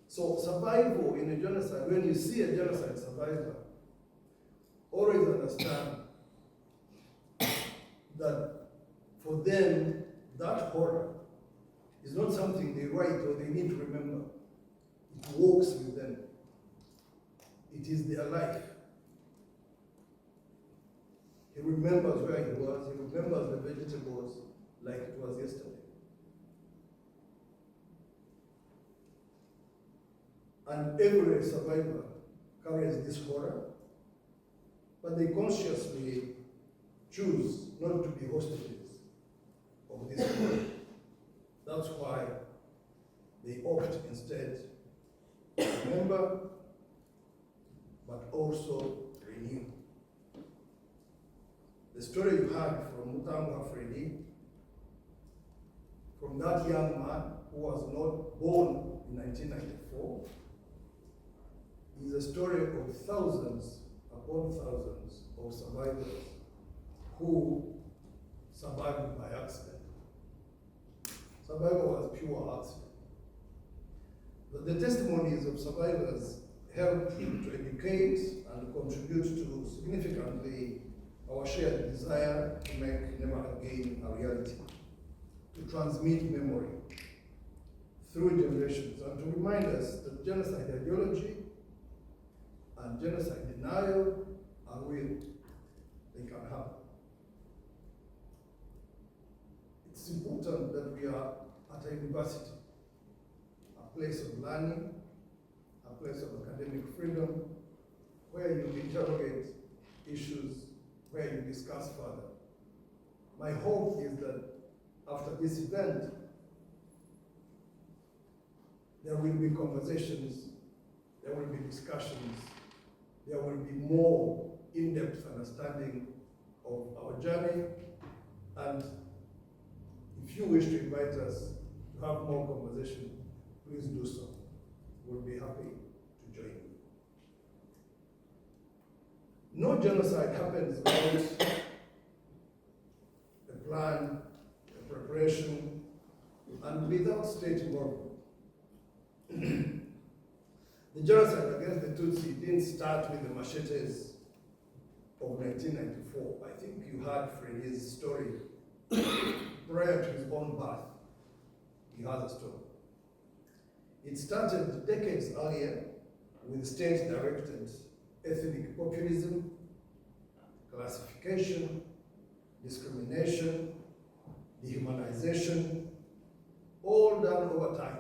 So survival in a genocide, when you see a genocide survivor, always understand that for them, that horror is not something they write or they need to remember. It walks with them. It is their life. He remembers where he was. He remembers the vegetables like it was yesterday. And every survivor carries this horror, but they consciously choose not to be hostages of this horror. That's why they opt instead to remember, but also renew. The story you heard from Mutanga Freddy, from that young man who was not born in 1994, is a story of thousands upon thousands of survivors who survived by accident. Survival was pure accident. But the testimonies of survivors help to educate and contribute to significantly our shared desire to make Never Again a reality, to transmit memory through generations, and to remind us that genocide ideology and genocide denial are real. They can happen. It's important that we are at a university, a place of learning, a place of academic freedom, where you interrogate issues, where you discuss further. My hope is that after this event, there will be conversations, there will be discussions, there will be more in-depth understanding of our journey, and if you wish to invite us to have more conversation, please do so. We'll be happy to join you. No genocide happens without a plan, a preparation, and without state involvement. The genocide against the Tutsi didn't start with the machetes of 1994. I think you heard Freddie's story. Prior to his own birth, he has a story. It started decades earlier with state-directed ethnic populism, classification, discrimination, dehumanization, all done over time,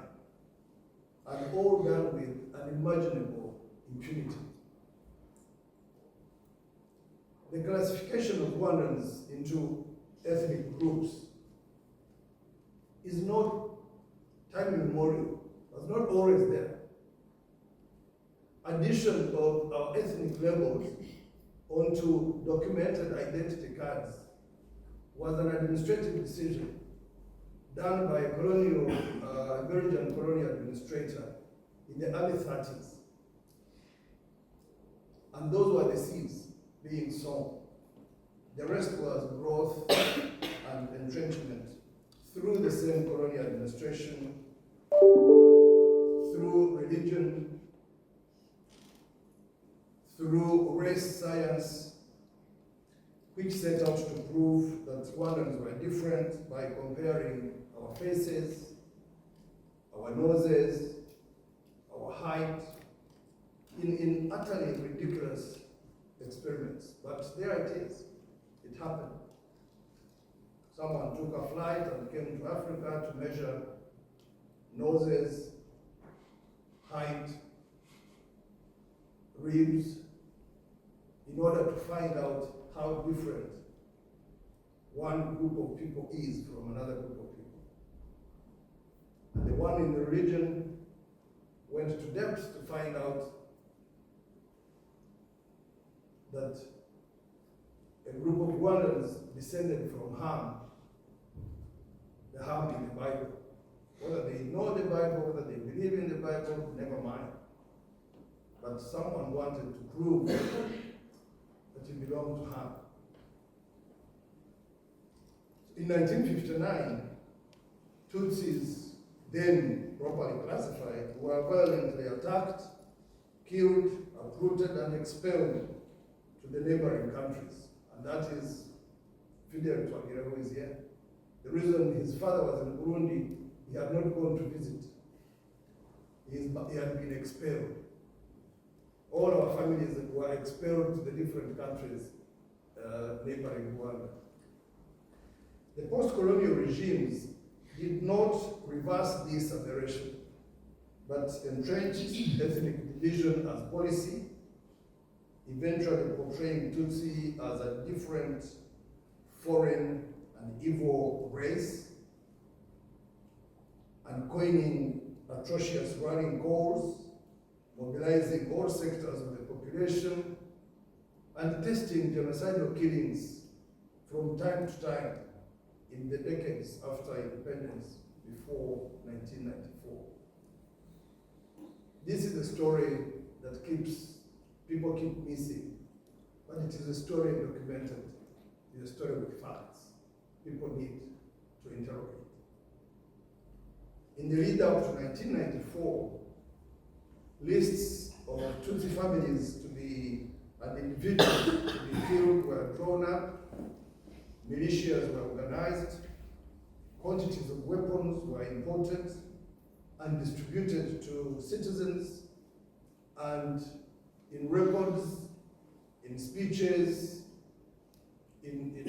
and all done with unimaginable impunity. The classification of Rwandans into ethnic groups is not time immemorial, was not always there. Addition of our ethnic labels onto documented identity cards was an administrative decision done by a colonial, Belgian colonial administrator in the early 30s. And those were the seeds being sown. The rest was growth and entrenchment through the same colonial administration, through religion, through race science, which set out to prove that Rwandans were different by comparing our faces, our noses, our height, in utterly ridiculous experiments. But there it is. It happened. Someone took a flight and came to Africa to measure noses, height, ribs, in order to find out how different one group of people is from another group of people. And the one in the region went to depths to find out that a group of Rwandans descended from Ham, the Ham in the Bible. Whether they know the Bible, whether they believe in the Bible, never mind. But someone wanted to prove that he belonged to Ham. In 1959, Tutsis, then properly classified, were violently attacked, killed, uprooted, and expelled to the neighboring countries. And that is Fidel Twagiramu is here. The reason his father was in Burundi, he had not gone to visit. He had been expelled. All our families were expelled to the different countries neighboring Rwanda. The post-colonial regimes did not reverse this aberration, but entrenched ethnic division as policy, eventually portraying Tutsi as a different, foreign, and evil race, and coining atrocious rallying calls, mobilizing all sectors of the population, and testing genocidal killings from time to time in the decades after independence, before 1994. This is a story that people keep missing, but it is a story documented. It is a story with facts. People need to interrogate. In the lead up to 1994, lists of Tutsi families to be, and individuals to be killed were drawn up, militias were organized, quantities of weapons were imported and distributed to citizens, and in records, in speeches, in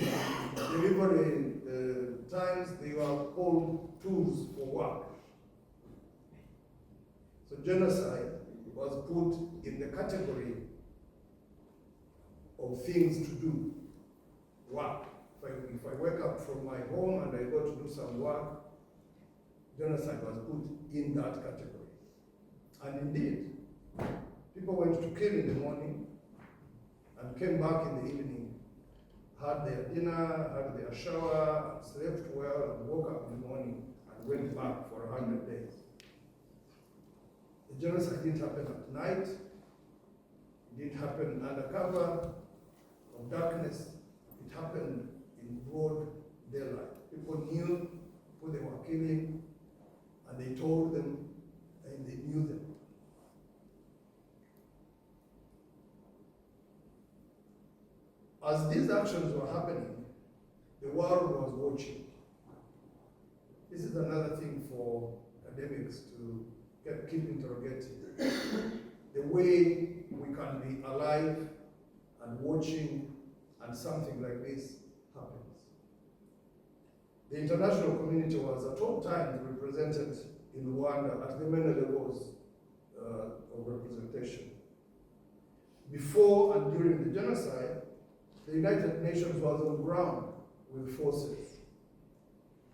delivery times, they were called tools for work. So genocide was put in the category of things to do, work. If I wake up from my home and I go to do some work, genocide was put in that category. And indeed, people went to kill in the morning and came back in the evening, had their dinner, had their shower, slept well, and woke up in the morning and went back for 100 days. The genocide didn't happen at night. It didn't happen under cover of darkness. It happened in broad daylight. People knew who they were killing, and they told them, and they knew them. actions were happening, the world was watching. This is another thing for academics to keep interrogating. The way we can be alive and watching and something like this happens. The international community was at all times represented in Rwanda at the many levels of representation. Before and during the genocide, the United Nations was on ground with forces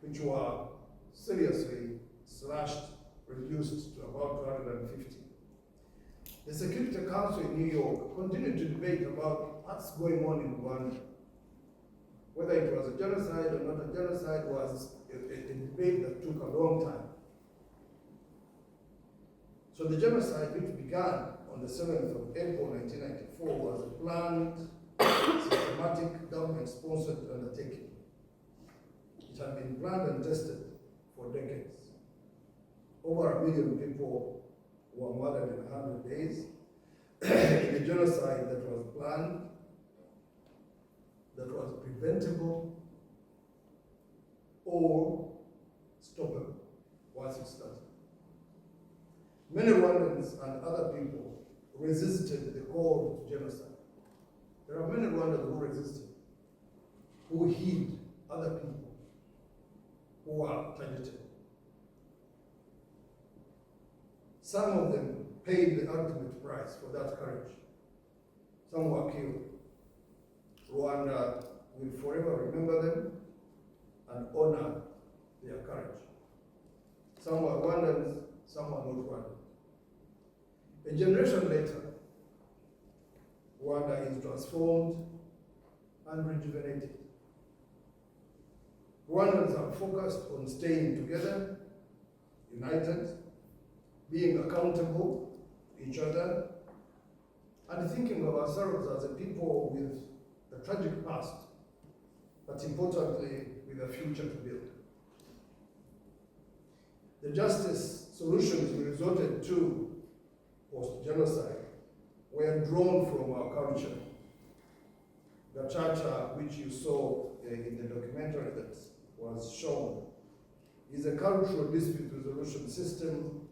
which were seriously slashed, reduced to about 250. The Security Council in New York continued to debate about what's going on in Rwanda. Whether it was a genocide or not a genocide was a debate that took a long time. So the genocide, which began on the 7th of April 1994, was a planned, systematic, government-sponsored undertaking. It had been planned and tested for decades. Over 1 million people were murdered in 100 days in a genocide that was planned, that was preventable or stoppable once it started. Many Rwandans and other people resisted the call to genocide. There are many Rwandans who resisted, who hid other people who were targeted. Some of them paid the ultimate price for that courage. Some were killed. Rwanda will forever remember them and honor their courage. Some were Rwandans, some were not Rwandans. A generation later, Rwanda is transformed and rejuvenated. Rwandans are focused on staying together, united, being accountable to each other, and thinking of ourselves as a people with a tragic past, but importantly, with a future to build. The justice solutions we resorted to post-genocide were drawn from our culture. The Gacaca, which you saw in the documentary that was shown, is a cultural dispute resolution system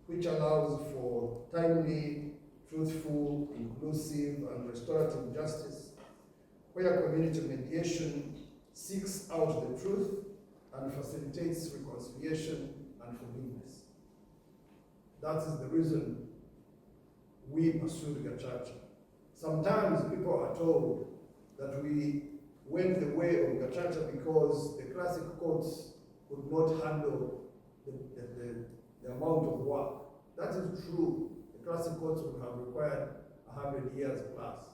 which allows for timely, truthful, inclusive, and restorative justice, where community mediation seeks out the truth and facilitates reconciliation and forgiveness. That is the reason we pursued Gacaca. Sometimes people are told that we went the way of Gacaca because the classic courts could not handle the amount of work. That is true. The classic courts would have required 100 years plus.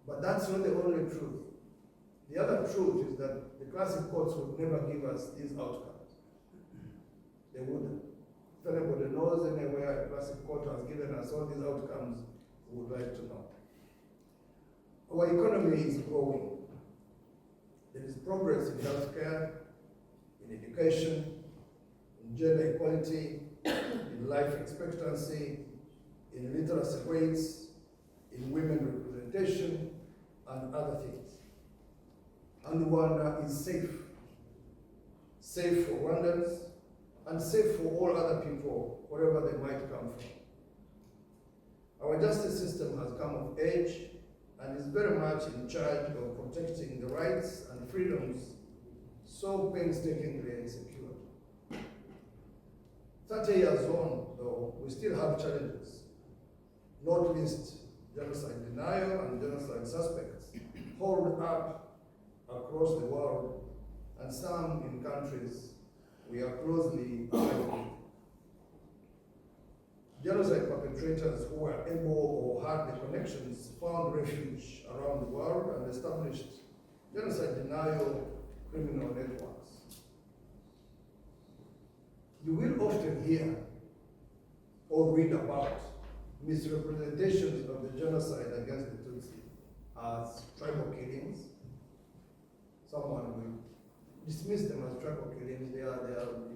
But that's not the only truth. The other truth is that the classic courts would never give us these outcomes. They wouldn't. If anybody knows anywhere a classic court has given us all these outcomes, we would like to know. Our economy is growing. There is progress in healthcare, in education, in gender equality, in life expectancy, in literacy rates, in women representation, and other things. And Rwanda is safe. Safe for Rwandans, and safe for all other people, wherever they might come from. Our justice system has come of age and is very much in charge of protecting the rights and freedoms so painstakingly secured. 30 years on, though, we still have challenges, not least genocide denial and genocide suspects holed up across the world, and some in countries we are closely allied with. Genocide perpetrators who were able or had the connections found refuge around the world and established genocide denial criminal networks. You will often hear or read about misrepresentations of the genocide against the Tutsi as tribal killings. Someone will dismiss them as tribal killings. They are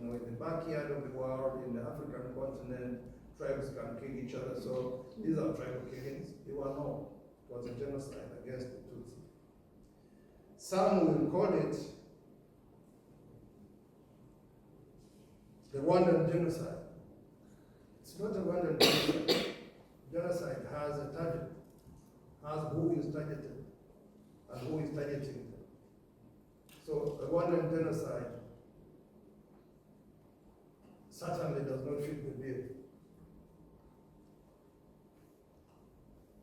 in the backyard of the world, in the African continent. Tribes can kill each other, so these are tribal killings. They were not. It was a genocide against the Tutsi. Some will call it the Rwandan genocide. It's not a Rwandan genocide. Genocide has a target, has who is targeted and who is targeting them. So the Rwandan genocide certainly does not fit the bill.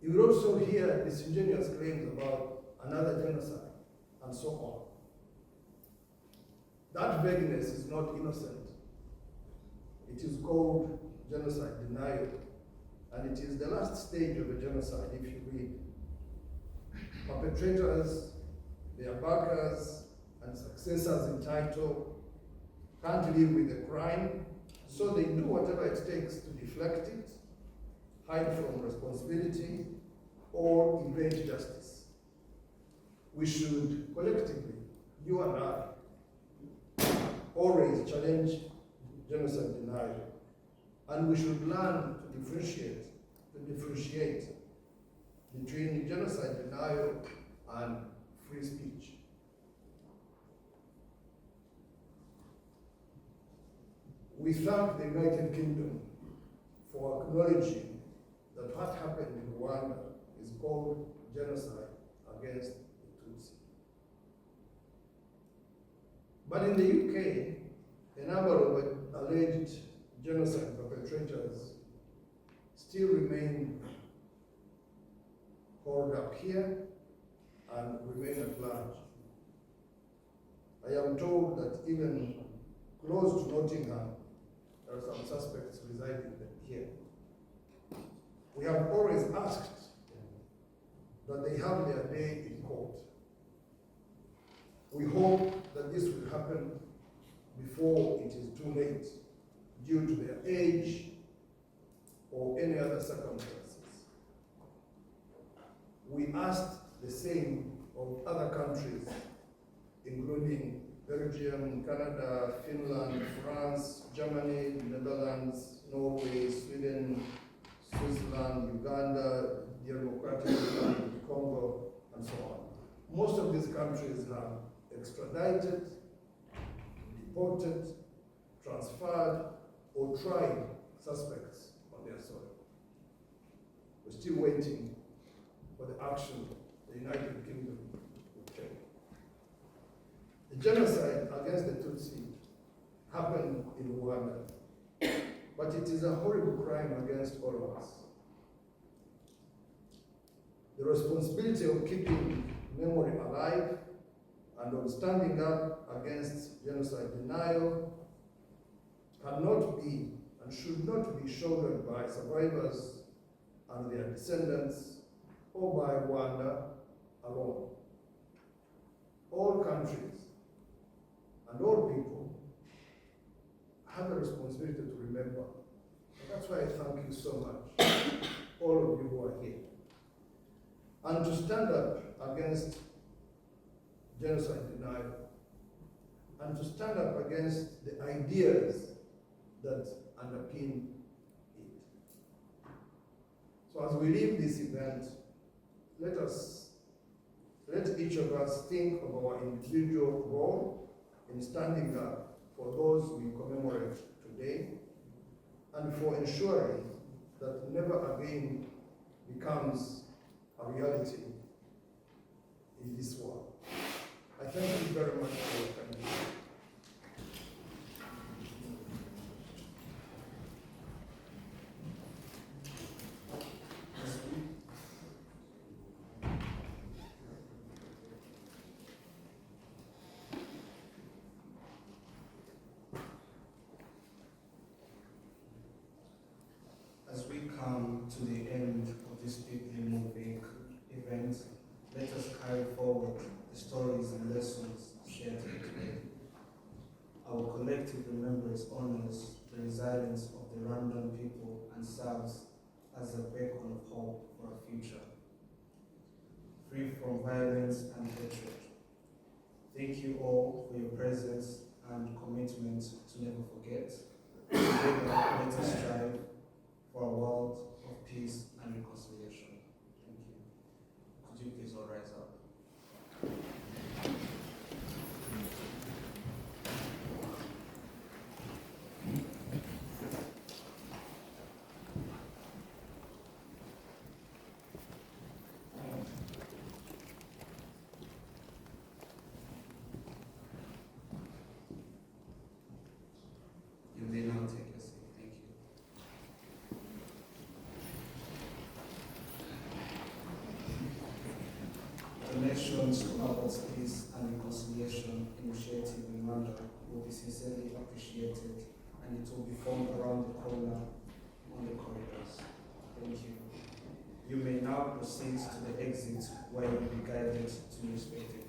You will also hear disingenuous claims about another genocide and so on. That vagueness is not innocent. It is called genocide denial, and it is the last stage of a genocide if you read. Perpetrators, their backers, and successors in title can't live with the crime, so they do whatever it takes to deflect it, hide from responsibility, or evade justice. We should collectively, you and I, always challenge genocide denial, and we should learn to differentiate between genocide denial and free speech. We thank the United Kingdom for acknowledging that what happened in Rwanda is called genocide against the Tutsi. But in the UK, a number of alleged genocide perpetrators still remain holed up here and remain at large. I am told that even close to Nottingham, there are some suspects residing here. We have always asked that they have their day in court. We hope that this will happen before it is too late due to their age or any other circumstances. We asked the same of other countries, including Belgium, Canada, Finland, France, Germany, Netherlands, Norway, Sweden, Switzerland, Uganda, Democratic Republic of Congo, and so on. Most of these countries have extradited, deported, transferred, or tried suspects on their soil. We're still waiting for the action the United Kingdom will take. The genocide against the Tutsi happened in Rwanda, but it is a horrible crime against all of us. The responsibility of keeping memory alive and of standing up against genocide denial cannot be and should not be shouldered by survivors and their descendants or by Rwanda alone. All countries and all people have a responsibility to remember. And that's why I thank you so much, all of you who are here. And to stand up against genocide denial, and to stand up against the ideas that underpin it. So as we leave this event, let each of us think of our individual role in standing up for those we commemorate today, and for ensuring that never again becomes a reality in this world. I thank you very much for your time. As we come to the end of this deeply moving event, let us carry forward the stories and lessons shared today. Our collective remembrance honors the resilience of the Rwandan people and serves as a beacon of hope for a future, free from violence and hatred. Thank you all for your presence and commitment to never forget. Together, let us strive for a world of peace and reconciliation. Thank you. Could you please all rise up? donations to Albert's Peace and Reconciliation Initiative in Rwanda will be sincerely appreciated, and it will be found around the corner on the corridors. Thank you. You may now proceed to the exit where you will be guided to your respective